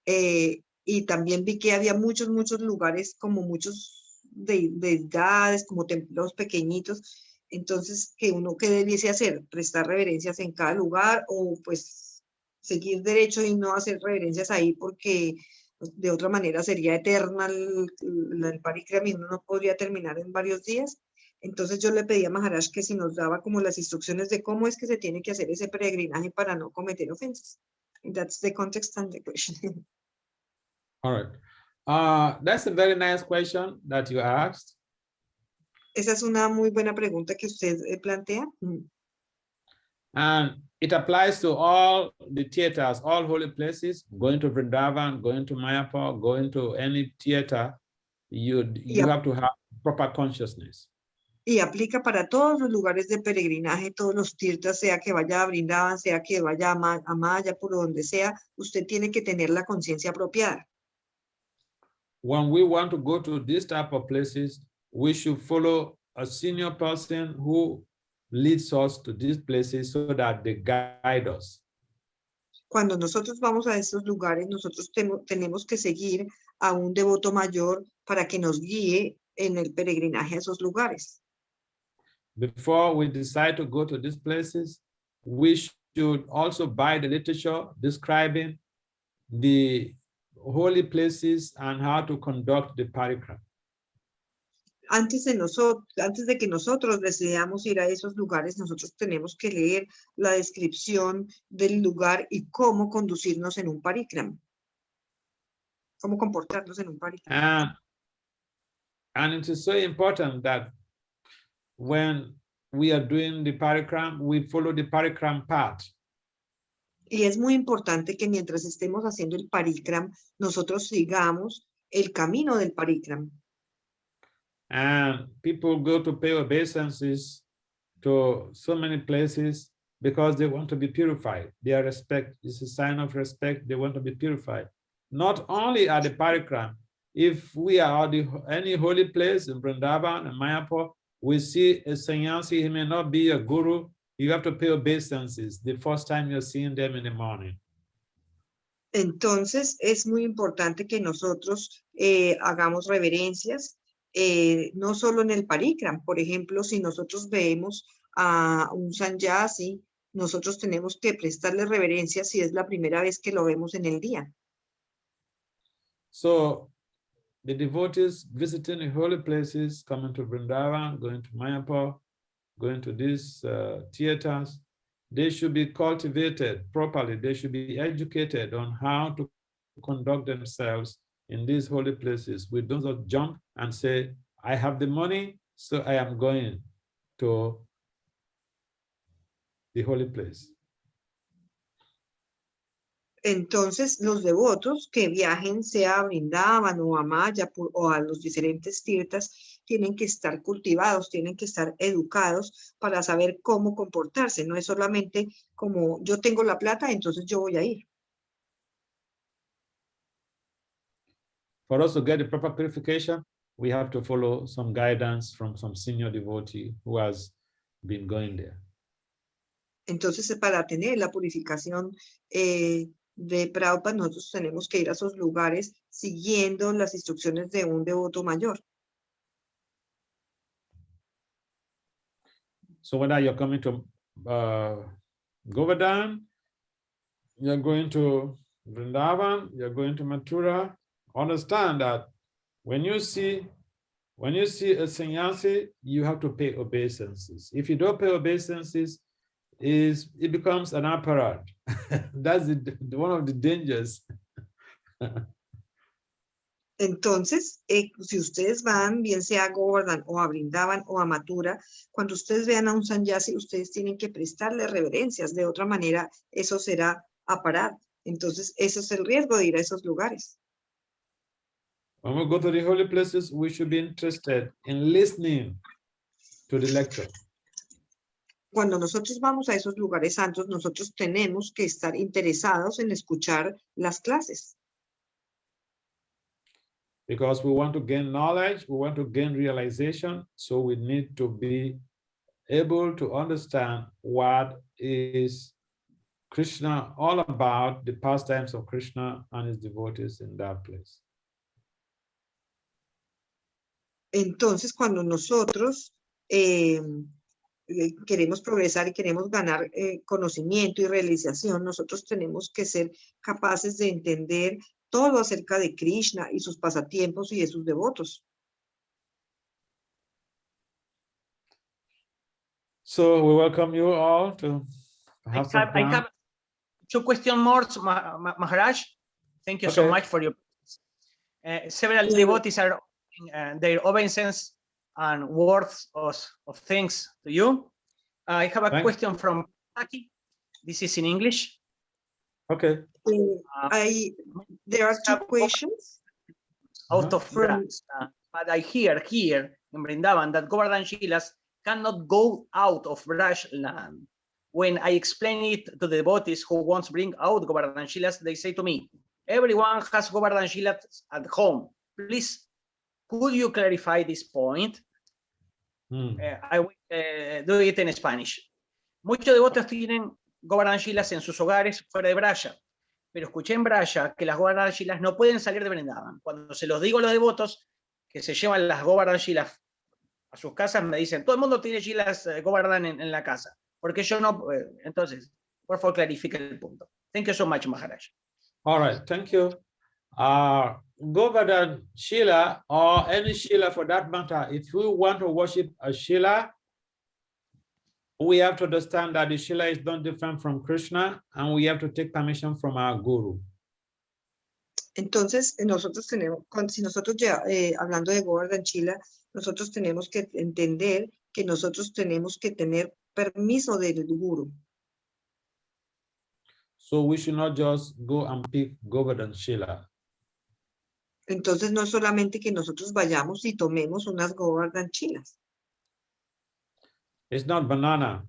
Y también vi que había muchos lugares, como muchos deidades, como templos pequeñitos. Entonces, ¿qué debiese hacer? ¿Prestar reverencias en cada lugar, o pues seguir derecho y no hacer reverencias ahí, porque de otra manera sería eterna el parikram y uno no podría terminar en varios días? Entonces yo le pedí a Maharaj que si nos daba como las instrucciones de cómo es que se tiene que hacer ese peregrinaje para no cometer ofensas. And that's the context and the question. All right. That's a very nice question that you asked. Esa es una muy buena pregunta que usted plantea. And it applies to all the theaters, all holy places, going to Vrindavan, going to Mayapur, going to any theater, you have to have proper consciousness. Y aplica para todos los lugares de peregrinaje, todos los tirtas, sea que vaya a Vrindavan, sea que vaya a Mayapur, donde sea, usted tiene que tener la conciencia apropiada. When we want to go to this type of places, we should follow a senior person who leads us to these places so that they guide us. Cuando nosotros vamos a estos lugares, nosotros tenemos que seguir a un devoto mayor para que nos guíe en el peregrinaje a esos lugares. Before we decide to go to these places, we should also buy the literature describing the holy places and how to conduct the parikram. Antes de que nosotros decidamos ir a esos lugares, nosotros tenemos que leer la descripción del lugar y cómo conducirnos en un parikram. Cómo comportarnos en un parikram. And it is so important that when we are doing the parikram, we follow the parikram path. Y es muy importante que mientras estemos haciendo el parikram, nosotros sigamos el camino del parikram. And people go to pay obeisances to so many places because they want to be purified. Their respect is a sign of respect. They want to be purified. Not only at the parikram, if we are at any holy place in Vrindavan and Mayapur, we see a sannyasi, he may not be a guru. You have to pay obeisances the first time you're seeing them in the morning. Entonces, es muy importante que nosotros hagamos reverencias, no solo en el parikram. Por ejemplo, si nosotros vemos a un sannyasi, nosotros tenemos que prestarle reverencias si es la primera vez que lo vemos en el día. So the devotees visiting the holy places, coming to Vrindavan, going to Mayapur, going to these theaters, they should be cultivated properly. They should be educated on how to conduct themselves in these holy places. We don't just jump and say, I have the money, so I am going to the holy place. Entonces, los devotos que viajen, sea a Vrindavan o a Mayapur o a los diferentes tirtas, tienen que estar cultivados, tienen que estar educados para saber cómo comportarse. No es solamente como yo tengo la plata, entonces yo voy a ir. For us to get the proper purification, we have to follow some guidance from some senior devotee who has been going there. Entonces, para tener la purificación de Prabhupada, nosotros tenemos que ir a esos lugares siguiendo las instrucciones de un devoto mayor. So whether you're coming to Govardhan, you're going to Vrindavan, you're going to Mathura, understand that when you see a sannyasi, you have to pay obeisances. If you don't pay obeisances, it becomes an apparat. That's one of the dangers. Entonces, si ustedes van, bien sea a Govardhan o a Vrindavan o a Mathura, cuando ustedes vean a un sannyasi, ustedes tienen que prestarle reverencias. De otra manera, eso será aparat. Entonces, ese es el riesgo de ir a esos lugares. When we go to the holy places, we should be interested in listening to the lecture. Cuando nosotros vamos a esos lugares santos, nosotros tenemos que estar interesados en escuchar las clases. Because we want to gain knowledge, we want to gain realization, so we need to be able to understand what is Krishna all about, the pastimes of Krishna and his devotees in that place. Entonces, cuando nosotros queremos progresar y queremos ganar conocimiento y realización, nosotros tenemos que ser capaces de entender todo acerca de Krishna y sus pasatiempos y de sus devotos. So we welcome you all to have some I have 2 questions more, Maharaj. Thank you so much for your several devotees are their obeisance and words of thanks to you. I have a question from Taki. This is in English. Okay. There are 2 questions. Out of France, but I hear here in Vrindavan that Govardhan Shilas cannot go out of Braj land. When I explain it to the devotees who want to bring out Govardhan Shilas, they say to me, everyone has Govardhan Shilas at home. Please, could you clarify this point? I will do it in Spanish. Muchos devotos tienen Govardhan Shilas en sus hogares fuera de Braya, pero escuché en Braya que las Govardhan Shilas no pueden salir de Vrindavan. Cuando se los digo a los devotos que se llevan las Govardhan Shilas a sus casas, me dicen, todo el mundo tiene Shilas Govardhan en la casa, porque yo no. Entonces, por favor, clarifique el punto. Thank you so much, Maharaj. All right, thank you. Govardhan Shila, or any Shila for that matter, if we want to worship a Shila, we have to understand that the Shila is not different from Krishna, and we have to take permission from our Guru. Entonces, nosotros tenemos, si nosotros ya, hablando de Govardhan Chila, nosotros tenemos que entender que nosotros tenemos que tener permiso del guru. So we should not just go and pick Govardhan Shila. Entonces, no solamente que nosotros vayamos y tomemos unas Govardhan Chilas. It's not banana.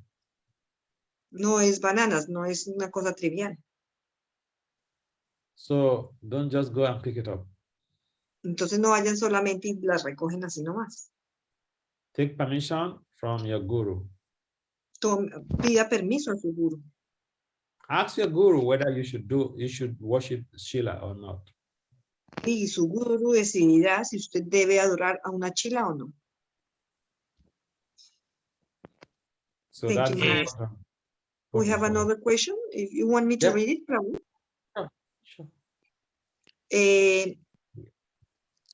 No es bananas, no es una cosa trivial. So don't just go and pick it up. Entonces, no vayan solamente y las recogen así nomás. Take permission from your guru. Pida permiso a su guru. Ask your guru whether you should worship Shila or not. Y su guru decidirá si usted debe adorar a una chila o no. So Thank that's you, Maharaj. important. We have another question. If you want me to Yeah. read it, Prabhu. Sure.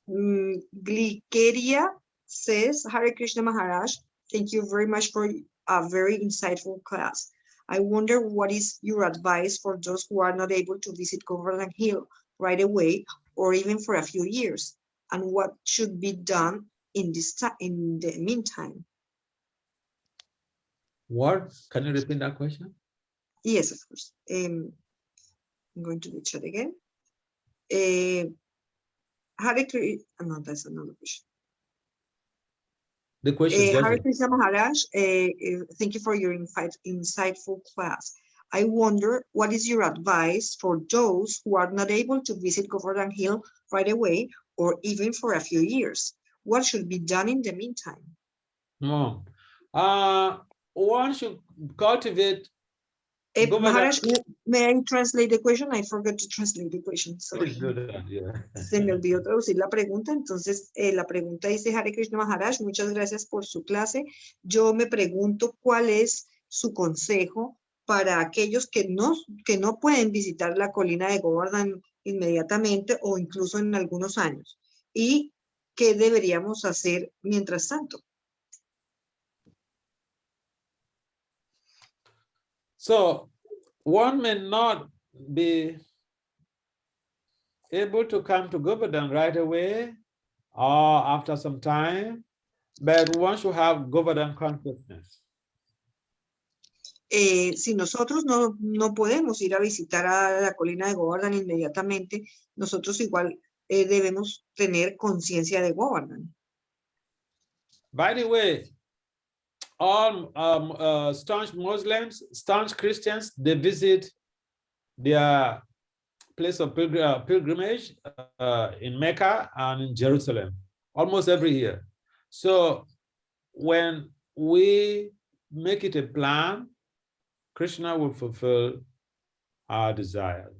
Glikeria says, Hare Krishna Maharaj, thank you very much for a very insightful class. I wonder what is your advice for those who are not able to visit Govardhan Hill right away or even for a few years, and what should be done in the meantime? What? Can you repeat that question? Yes, of course. I'm going to the chat again. Hare Krishna, no, that's another question. The question. Hare Krishna Maharaj, thank you for your insightful class. I wonder, what is your advice for those who are not able to visit Govardhan Hill right away or even for a few years? What should be done in the meantime? No. One should cultivate. Maharaj, may I translate the question? I forgot to translate the question. Sorry. Please do that, yeah. Se me olvidó traducir la pregunta. Entonces, la pregunta dice, Hare Krishna Maharaj, muchas gracias por su clase. Yo me pregunto cuál es su consejo para aquellos que no pueden visitar la colina de Govardhan inmediatamente o incluso en algunos años. ¿Y qué deberíamos hacer mientras tanto? So one may not be able to come to Govardhan right away or after some time, but one should have Govardhan consciousness. Si nosotros no podemos ir a visitar a la colina de Govardhan inmediatamente, nosotros igual debemos tener conciencia de Govardhan. By the way, all staunch Muslims, staunch Christians, they visit their place of pilgrimage in Mecca and in Jerusalem almost every year. So when we make it a plan, Krishna will fulfill our desire.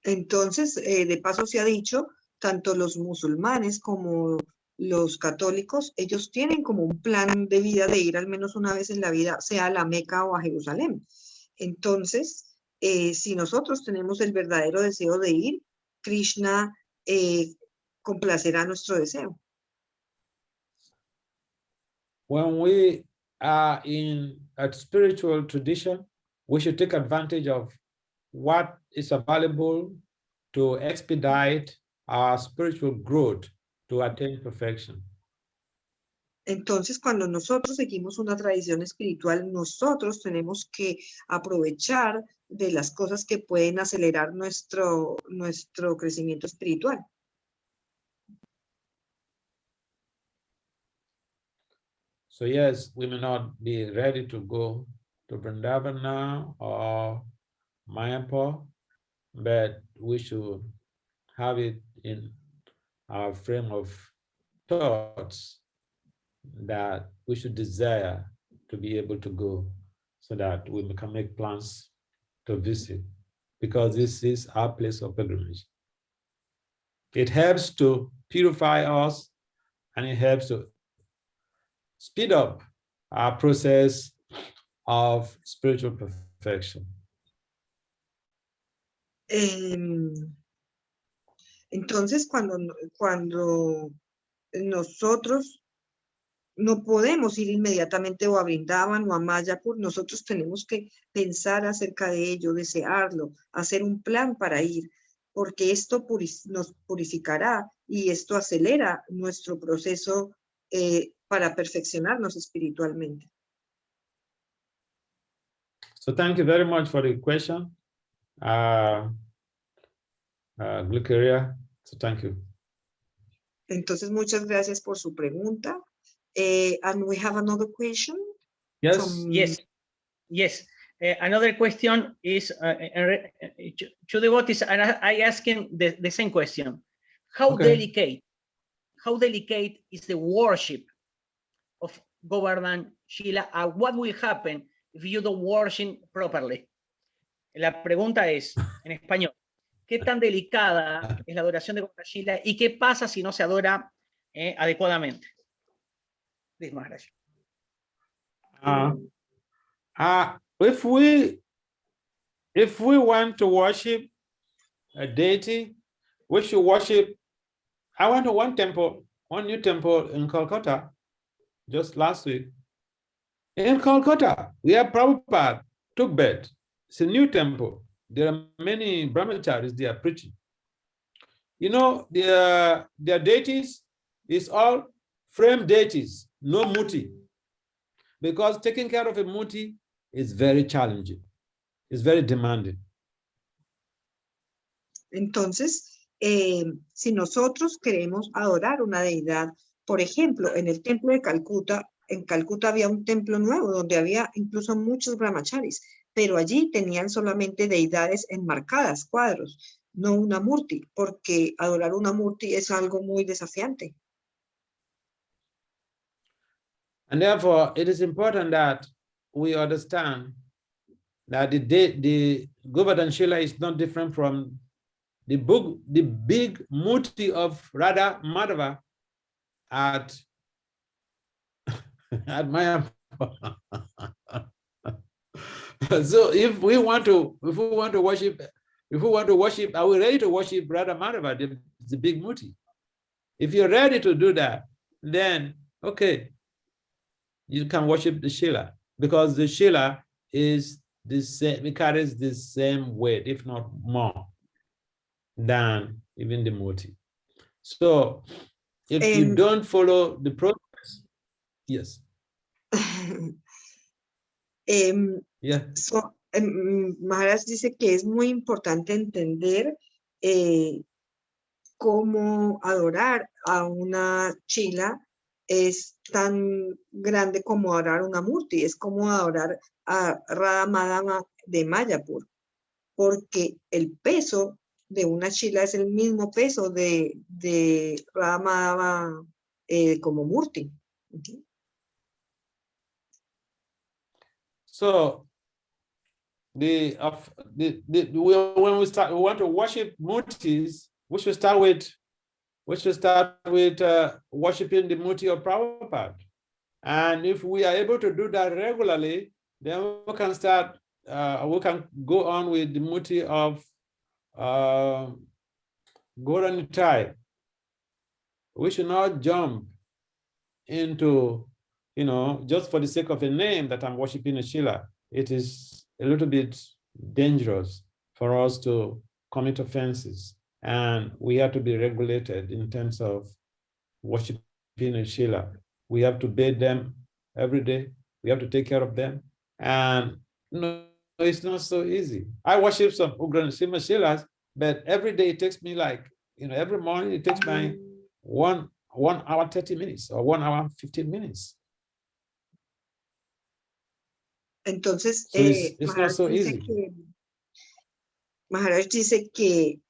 Entonces, de paso se ha dicho, tanto los musulmanes como los católicos, ellos tienen como un plan de vida de ir al menos una vez en la vida, sea a la Meca o a Jerusalén. Entonces, si nosotros tenemos el verdadero deseo de ir, Krishna complacerá nuestro deseo. When we are in a spiritual tradition, we should take advantage of what is available to expedite our spiritual growth to attain perfection. Entonces, cuando nosotros seguimos una tradición espiritual, nosotros tenemos que aprovechar de las cosas que pueden acelerar nuestro crecimiento espiritual. So yes, we may not be ready to go to Vrindavan now or Mayapur, but we should have it in our frame of thoughts that we should desire to be able to go so that we can make plans to visit, because this is our place of pilgrimage. It helps to purify us and it helps to speed up our process of spiritual perfection. Entonces, cuando nosotros no podemos ir inmediatamente o a Vrindavan o a Mayapur, nosotros tenemos que pensar acerca de ello, desearlo, hacer un plan para ir, porque esto nos purificará y esto acelera nuestro proceso para perfeccionarnos espiritualmente. So thank you very much for the question, Gloria. So thank you. Entonces, muchas gracias por su pregunta. And we have another question. Yes. Yes. Another question is, to devotees, and I asking the same question. How delicate is the worship of Govardhan Shila, and what will happen if you don't worship properly? La pregunta es, en español, ¿qué tan delicada es la adoración de Govardhan Shila y qué pasa si no se adora adecuadamente? Please, Maharaja. If we want to worship a deity, we should worship. I went to one new temple in Calcutta just last week. In Calcutta, we have Prabhupada took bed. It's a new temple. There are many brahmacharis they are preaching. You know, their deities is all frame deities, no muti. Because taking care of a muti is very challenging. It's very demanding. Entonces, si nosotros queremos adorar una deidad, por ejemplo, en el templo de Calcuta, en Calcuta había un templo nuevo donde había incluso muchos brahmacharis, pero allí tenían solamente deidades enmarcadas, cuadros, no una murti, porque adorar una murti es algo muy desafiante. And therefore, it is important that we understand that the Govardhan Shila is not different from the big murti of Radha Madhava at Mayapur. So if we want to worship, are we ready to worship Radha Madhava, the big murti? If you're ready to do that, then okay, you can worship the Shila, because the Shila is the same, it carries the same weight, if not more, than even the murti. So if you don't follow the process, yes. Maharaj dice que es muy importante entender cómo adorar a una chila es tan grande como adorar una murti, es como adorar a Radha Madhava de Mayapur, porque el peso de una chila es el mismo peso de Radha Madhava como murti. ¿Okay? So when we want to worship murtis, we should start with worshiping the murti of Prabhupada. And if we are able to do that regularly, then we can start. We can go on with the murti of Gauranitai. We should not jump into, just for the sake of a name that I'm worshiping a Shila. It is a little bit dangerous for us to commit offenses, and we have to be regulated in terms of worshiping a Shila. We have to bathe them every day. We have to take care of them, and it's not so easy. I worship some Ugranasima Shilas, but every day it takes me every morning it takes me 1 hour 30 minutes or 1 hour 15 minutes. Entonces, so it's not so easy. Maharaj dice que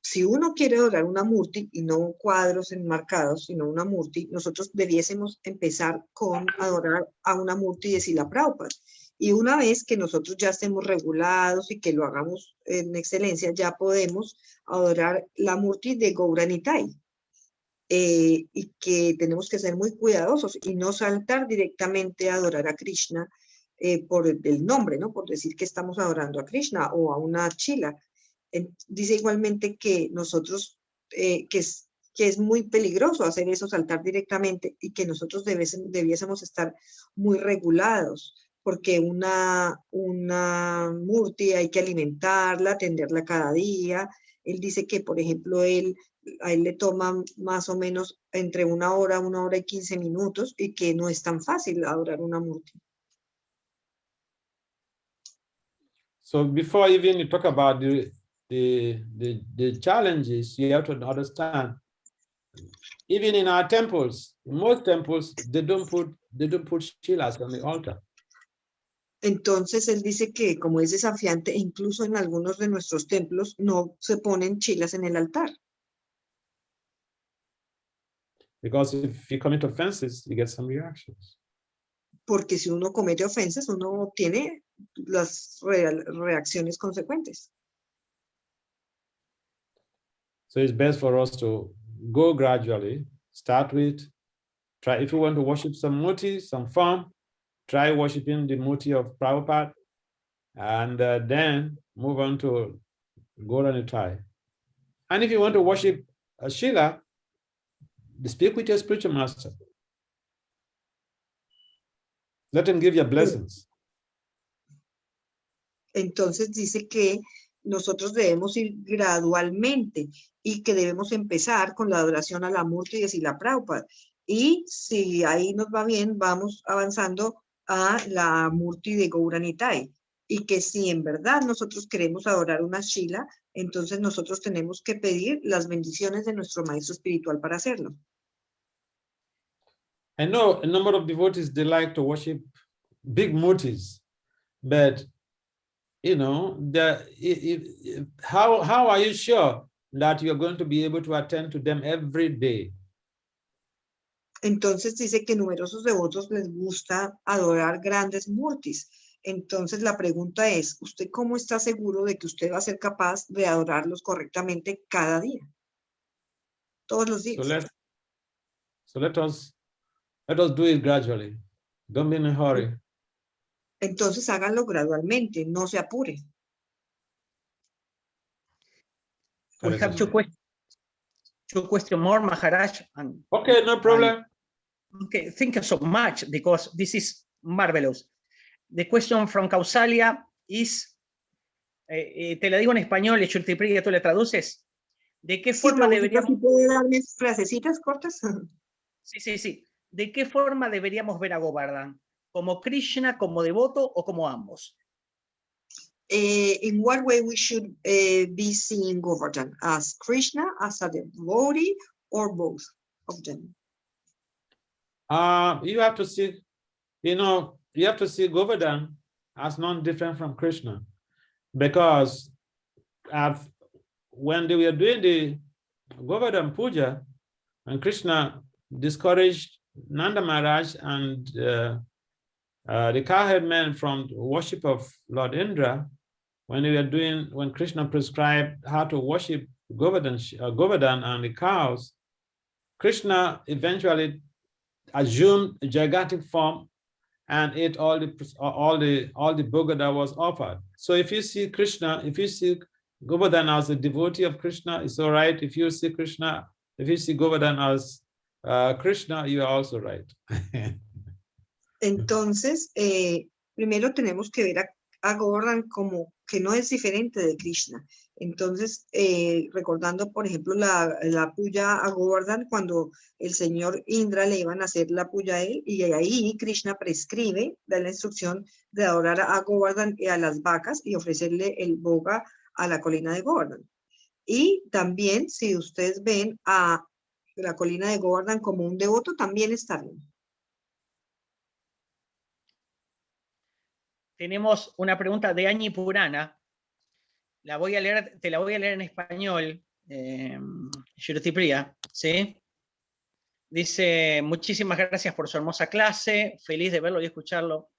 si uno quiere adorar una murti y no cuadros enmarcados, sino una murti, nosotros debiésemos empezar con adorar a una murti de Srila Prabhupada. Y una vez que nosotros ya estemos regulados y que lo hagamos en excelencia, ya podemos adorar la murti de Gauranitai. Y que tenemos que ser muy cuidadosos y no saltar directamente a adorar a Krishna por el nombre, ¿no? Por decir que estamos adorando a Krishna o a una chila. Dice igualmente que nosotros, que es muy peligroso hacer eso, saltar directamente, y que nosotros debiésemos estar muy regulados, porque una murti hay que alimentarla, atenderla cada día, Él dice que, por ejemplo, a él le toma más o menos entre 1 hora, 1 hora y 15 minutos, y que no es tan fácil adorar una murti. So before even you talk about the challenges, you have to understand, even in our temples, most temples, they don't put shilas on the altar. Entonces él dice que como es desafiante, incluso en algunos de nuestros templos no se ponen chilas en el altar. Because if you commit offenses, you get some reactions. Porque si uno comete ofensas, uno tiene las reacciones consecuentes. So it's best for us to go gradually, start with, try, if you want to worship some murti, some form, try worshiping the murti of Prabhupada, and then move on to Golden Nitai. And if you want to worship a Shila, speak with your spiritual master. Let him give you blessings. Entonces dice que nosotros debemos ir gradualmente y que debemos empezar con la adoración a la murti de Srila Prabhupada. Y si ahí nos va bien, vamos avanzando a la murti de Gaura Nitai. Y que si en verdad nosotros queremos adorar una Shila, entonces nosotros tenemos que pedir las bendiciones de nuestro maestro espiritual para hacerlo. I know a number of devotees, they like to worship big murtis, but you know, how are you sure that you're going to be able to attend to them every day? Entonces dice que numerosos devotos les gusta adorar grandes murtis. Entonces la pregunta es, ¿usted cómo está seguro de que usted va a ser capaz de adorarlos correctamente cada día? Todos los días. So let us do it gradually. Don't be in a hurry. Entonces háganlo gradualmente, no se apure. We have two questions more, Maharaj. And, okay, no problem. Okay, thank you so much, because this is marvelous. The question from Causalia is, te la digo en español, Tirtha, tú le traduces. ¿De qué forma deberíamos... ¿Puede darme frasecitas cortas? Sí. ¿De qué forma deberíamos ver a Govardhan? ¿Como Krishna, como devoto o como ambos? In what way we should be seeing Govardhan? As Krishna, as a devotee, or both of them? You have to see, you have to see Govardhan as non-different from Krishna, because when they were doing the Govardhan Puja, and Krishna discouraged Nanda Maharaj and the cowherd men from worship of Lord Indra, when Krishna prescribed how to worship Govardhan and the cows, Krishna eventually assumed a gigantic form and ate all the bhoga that was offered. So if you see Krishna, if you see Govardhan as a devotee of Krishna, it's all right. If you see Govardhan as Krishna, you are also right. Entonces, primero tenemos que ver a Govardhan como que no es diferente de Krishna. Entonces, recordando, por ejemplo, la puya a Govardhan, cuando el señor Indra le iban a hacer la puya a él, y ahí Krishna prescribe, da la instrucción de adorar a Govardhan y a las vacas y ofrecerle el bhoga a la colina de Govardhan. Y también, si ustedes ven a la colina de Govardhan como un devoto, también está bien. Tenemos una pregunta de Añi Purana. Te la voy a leer en español, Tirtha, ¿sí? Dice, muchísimas gracias por su hermosa clase, feliz de verlo y escucharlo.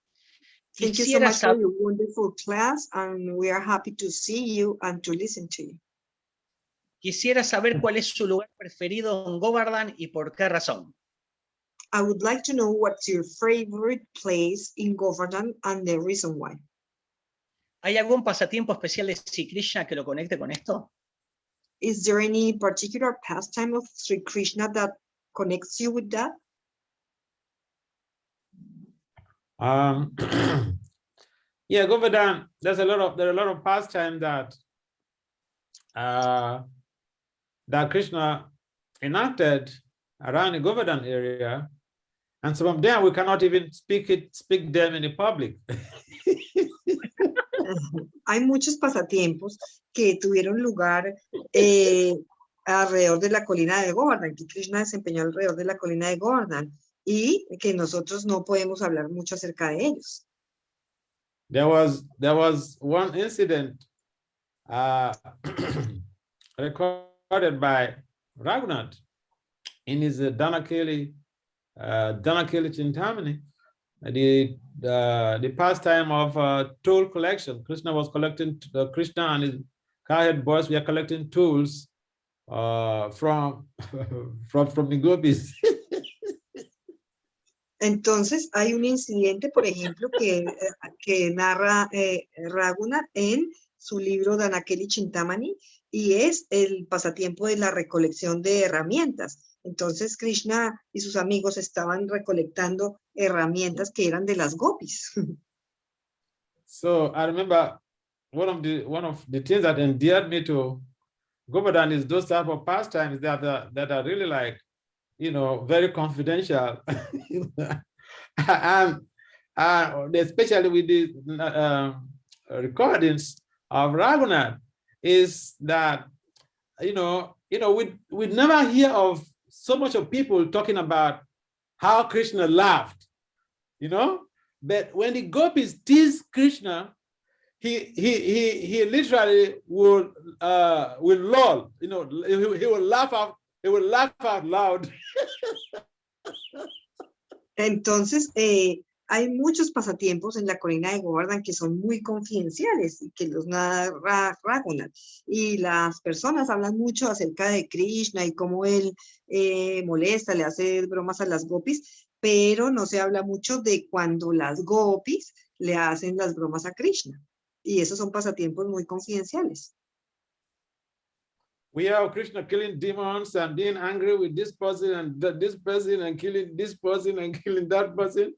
Thank you so much for your wonderful class, and we are happy to see you and to listen to you. Quisiera saber cuál es su lugar preferido en Govardhan y por qué razón. I would like to know what's your favorite place in Govardhan and the reason why. ¿Hay algún pasatiempo especial de Sri Krishna que lo conecte con esto? Is there any particular pastime of Sri Krishna that connects you with that? Yeah, Govardhan, there are a lot of pastimes that that Krishna enacted around the Govardhan area, and some of them we cannot even speak them in the public. Hay muchos pasatiempos que tuvieron lugar alrededor de la colina de Govardhan, que Krishna desempeñó alrededor de la colina de Govardhan, y que nosotros no podemos hablar mucho acerca de ellos. There was one incident recorded by Raghunath in his Dhanakeli Chintamani, the pastime of toll collection. Krishna was collecting, Krishna and his cowhead boys were collecting tools from the gopis. Entonces, hay un incidente, por ejemplo, que narra Raghunath en su libro Dhanakeli Chintamani, y es el pasatiempo de la recolección de herramientas. Entonces, Krishna y sus amigos estaban recolectando herramientas que eran de las gopis. So I remember one of the things that endeared me to Govardhan is those type of pastimes that are really like, very confidential. And especially with the recordings of Raghunath, is that we never hear of so much of people talking about how Krishna laughed, but when the gopis tease Krishna, he literally will lull, he will laugh out loud. Entonces, hay muchos pasatiempos en la colina de Govardhan que son muy confidenciales y que los narra Raghunath. Y las personas hablan mucho acerca de Krishna y cómo él molesta, le hace bromas a las gopis, pero no se habla mucho de cuando las gopis le hacen las bromas a Krishna. Y esos son pasatiempos muy confidenciales. We have Krishna killing demons and being angry with this person and this person and killing this person and killing that person.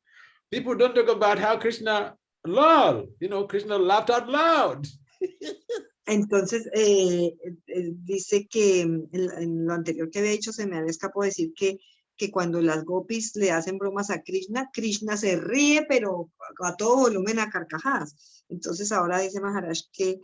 People don't talk about how Krishna Krishna laughed out loud. Entonces, dice que en lo anterior que había dicho se me había escapado decir que cuando las gopis le hacen bromas a Krishna, Krishna se ríe, pero a todo volumen, a carcajadas. Entonces ahora dice Maharaj que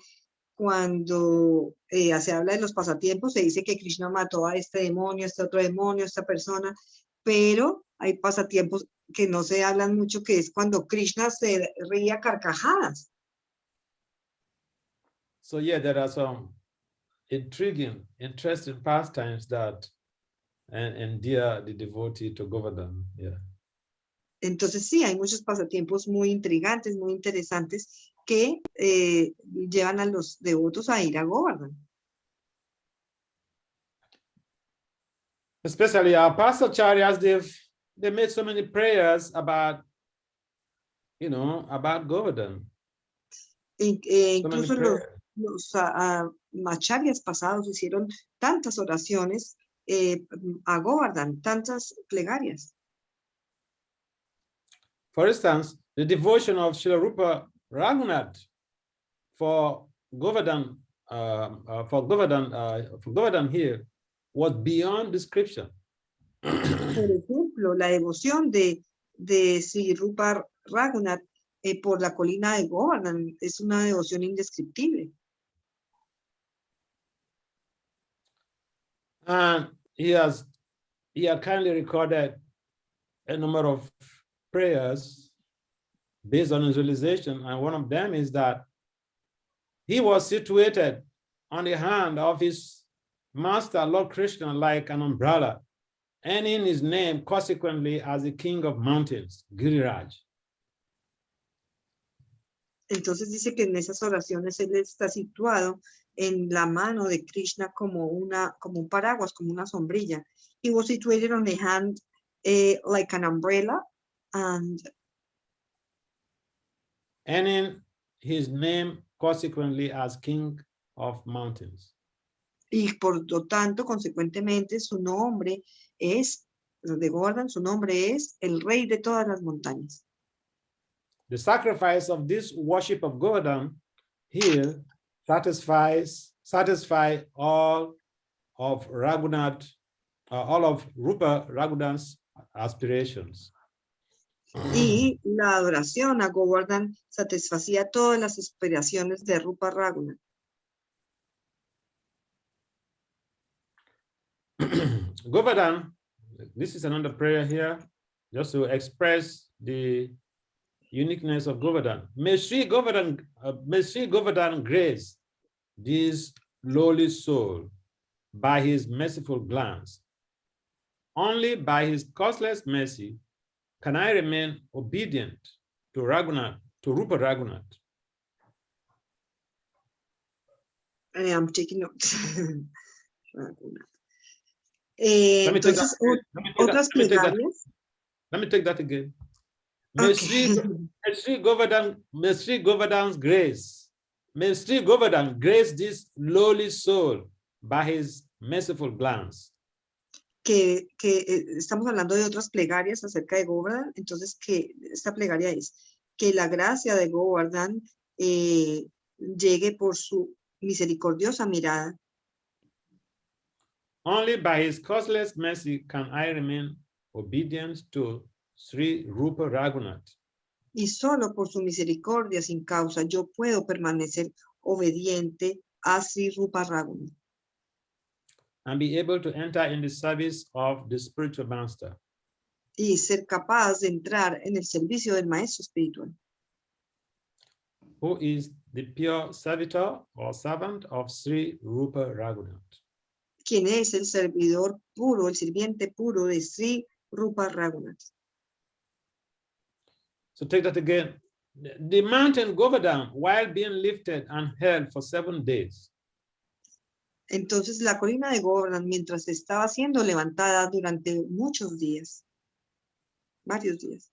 cuando se habla de los pasatiempos, se dice que Krishna mató a este demonio, a este otro demonio, a esta persona, pero hay pasatiempos que no se hablan mucho, que es cuando Krishna se ríe a carcajadas. So yeah, there are some intriguing, interesting pastimes that endear the devotee to Govardhan. Yeah. Entonces sí, hay muchos pasatiempos muy intrigantes, muy interesantes que llevan a los devotos a ir a Govardhan. Especially our pastacharyas, they made so many prayers about Govardhan. Incluso los acharyas pasados hicieron tantas oraciones a Govardhan, tantas plegarias. For instance, the devotion of Srila Rupa Raghunath for Govardhan here was beyond description. Por ejemplo, la devoción de Sri Rupa Raghunath por la colina de Govardhan es una devoción indescriptible. And he had kindly recorded a number of prayers based on his realization, and one of them is that he was situated on the hand of his master, Lord Krishna, like an umbrella, and in his name, consequently, as the king of mountains, Giriraj. Entonces dice que en esas oraciones él está situado en la mano de Krishna como un paraguas, como una sombrilla. He was situated on the hand like an umbrella, and in his name, consequently, as king of mountains. Y por lo tanto, consecuentemente, su nombre es, de Govardhan, su nombre es el rey de todas las montañas. The sacrifice of this worship of Govardhan here satisfies satisfy all of Raghunath, all of Rupa Raghunath's aspirations. Y la adoración a Govardhan satisfacía todas las aspiraciones de Rupa Raghunath. Govardhan, this is another prayer here, just to express the uniqueness of Govardhan. May Sri Govardhan grace this lowly soul by his merciful glance. Only by his causeless mercy can I remain obedient to Raghunath, to Rupa Raghunath. I'm taking notes. Let me take Entonces, that- otras plegarias. Let me take that again. May Sri Govardhan's grace, may Sri Govardhan grace this lowly soul by his merciful glance. Que estamos hablando de otras plegarias acerca de Govardhan, entonces que esta plegaria es que la gracia de Govardhan llegue por su misericordiosa mirada. Only by his causeless mercy can I remain obedient to Sri Rupa Raghunath. Y solo por su misericordia sin causa yo puedo permanecer obediente a Sri Rupa Raghunath. And be able to enter in the service of the spiritual master. Y ser capaz de entrar en el servicio del maestro espiritual. Who is the pure servitor or servant of Sri Rupa Raghunath. Quien es el servidor puro, el sirviente puro de Sri Rupa Raghunath. So take that again. The mountain Govardhan, while being lifted and held for 7 days. Entonces la colina de Govardhan, mientras estaba siendo levantada durante muchos días, varios días,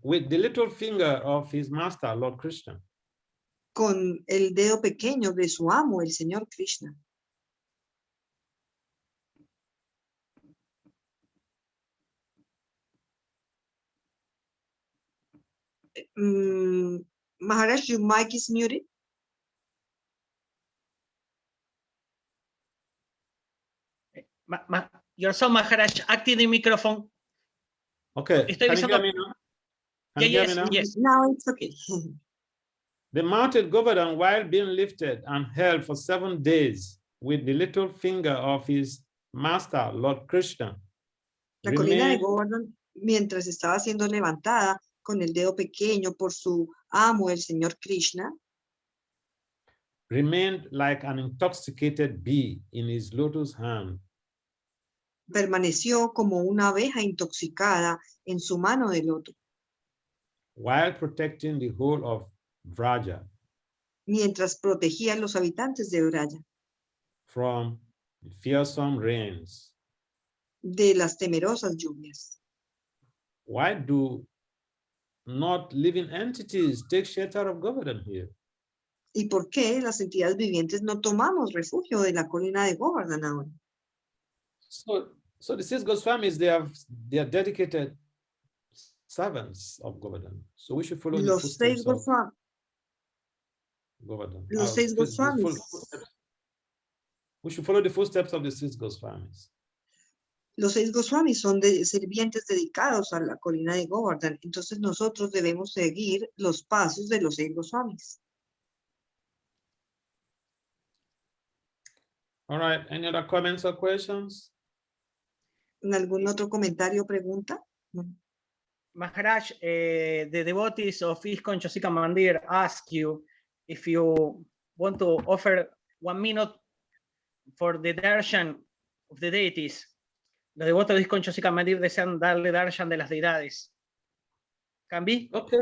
With the little finger of his master, Lord Krishna. con el dedo pequeño de su amo, el Señor Krishna. Maharaj, your mic is muted. Yourself, Maharaj, active the microphone. Okay, Estoy can you hear avisando- me now? Can Yeah, you hear yes, me now? yes. Now it's okay. The mountain Govardhan, while being lifted and held for 7 days with the little finger of his master, Lord Krishna. La colina de remained- Govardhan, mientras estaba siendo levantada con el dedo pequeño por su amo, el Señor Krishna, remained like an intoxicated bee in his lotus hand, permaneció como una abeja intoxicada en su mano de loto, while protecting the whole of Vraja mientras protegía a los habitantes de Braya from fearsome rains. de las temerosas lluvias. Why do not living entities take shelter of Govardhan here? ¿Y por qué las entidades vivientes no tomamos refugio de la colina de Govardhan ahora? So the 6 Goswamis, they are dedicated servants of Govardhan. So we should follow the Los seis footsteps of Goswamis, Govardhan. los seis Goswamis. We should follow the footsteps of the 6 Goswamis. Los 6 Goswamis son sirvientes dedicados a la colina de Govardhan. Entonces nosotros debemos seguir los pasos de los 6 Goswamis. All right, any other comments or questions? ¿Algún otro comentario o pregunta? Maharaj, the devotees of ISKCON Chosika Mandir ask you if you want to offer 1 minute for the darshan of the deities. Los devotos de ISKCON Chosika Mandir desean darle darshan de las deidades. Can be? Okay.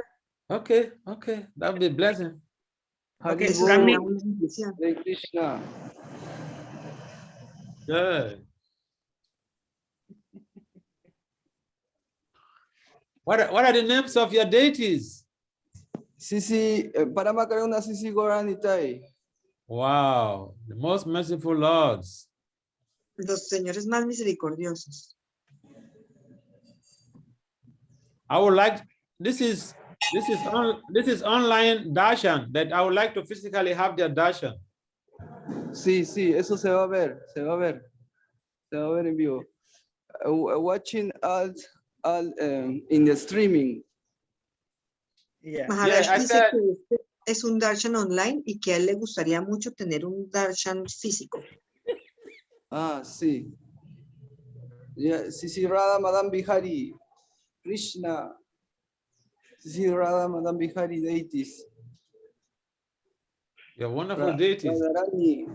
That would be a blessing. Okay, Eso can sería we- una bendición. Hare Krishna. Good. What are the names of your deities? Sisi, Paramakaruna Sisi Goranitai. Wow, the most merciful lords. Los señores más misericordiosos. I would like, this is online darshan, that I would like to physically have their darshan. Sí, sí, eso se va a ver, se va a ver. Se va a ver en vivo. Watching in the streaming. Yeah. Maharaj I dice said, que este es un darshan online y que a él le gustaría mucho tener un darshan físico. Ah, sí. Yeah, Sisi Radha Madam Bihari, Krishna, Sisi Radha Madam Bihari deities. you're wonderful deities. Radharani,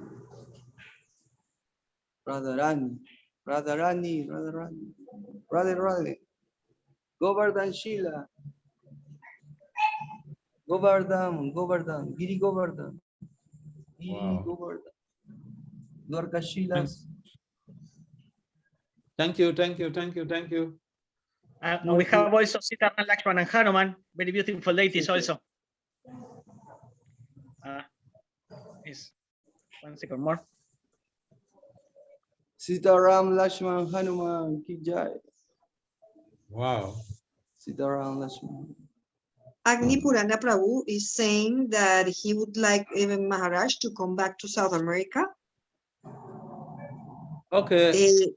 Radharani, Radharani, Radharani, Radhe, Govardhan Shila, Govardhan, Giri Govardhan, Giri Wow. Govardhan, Dwarka Shilas. Thank you, thank you, thank you, thank you. And we have also Sita Lakshman and Hanuman, very beautiful deities also. Is 1 second more. Sitaram Lakshman Hanuman Ki Jai. Wow. Sitaram Lakshman. Agni Purana Prabhu is saying that he would like even Maharaj to come back to South America. Okay.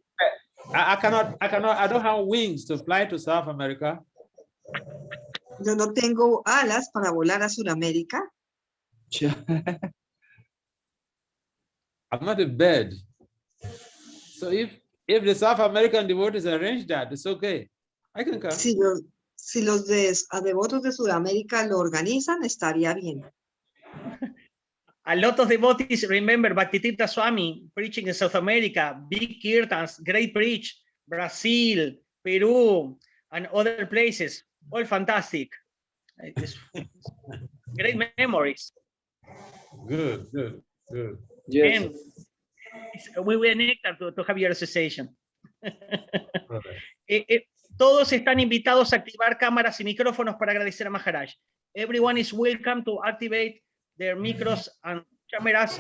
I don't have wings to fly to South America. Yo no tengo alas para volar a Sudamérica. I'm not a bird. So if the South American devotees arrange that, it's okay. I can come. Si los devotos de Sudamérica lo organizan, estaría bien. A lot of devotees remember Bhakti Tirtha Swami preaching in South America, big kirtans, great preach, Brazil, Peru, and other places. All fantastic. It's great memories. Good. Yes. And we were nectar to have your association. Todos están invitados a activar cámaras y micrófonos para agradecer a Maharaj. Everyone is welcome to activate their micros and cameras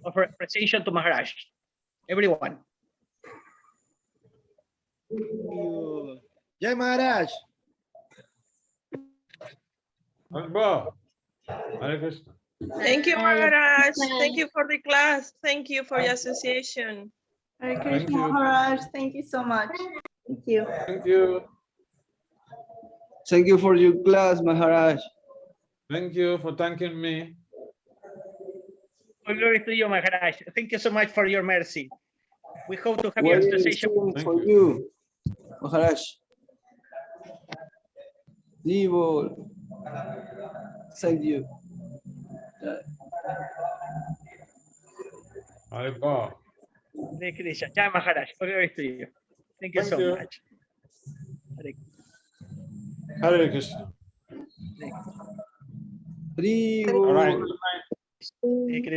of appreciation to Maharaj. Everyone. Jai Maharaj. Hare Krishna. Thank you, Maharaj. Thank you for the class. Thank you for your association. Hare Thank Krishna, you. Maharaj. Thank you so much. Thank you. Thank you. Thank you for your class, Maharaj. Thank you for thanking me. All glory to you, Maharaj. Thank you so much for your mercy. We hope to have What your is association. for you, Maharaj? Devo. Thank you. Hare Krishna. Hare Krishna. Jai Maharaj. All glory to you. Thank you so much. Hare Krishna. Devo. All right. Hare Krishna.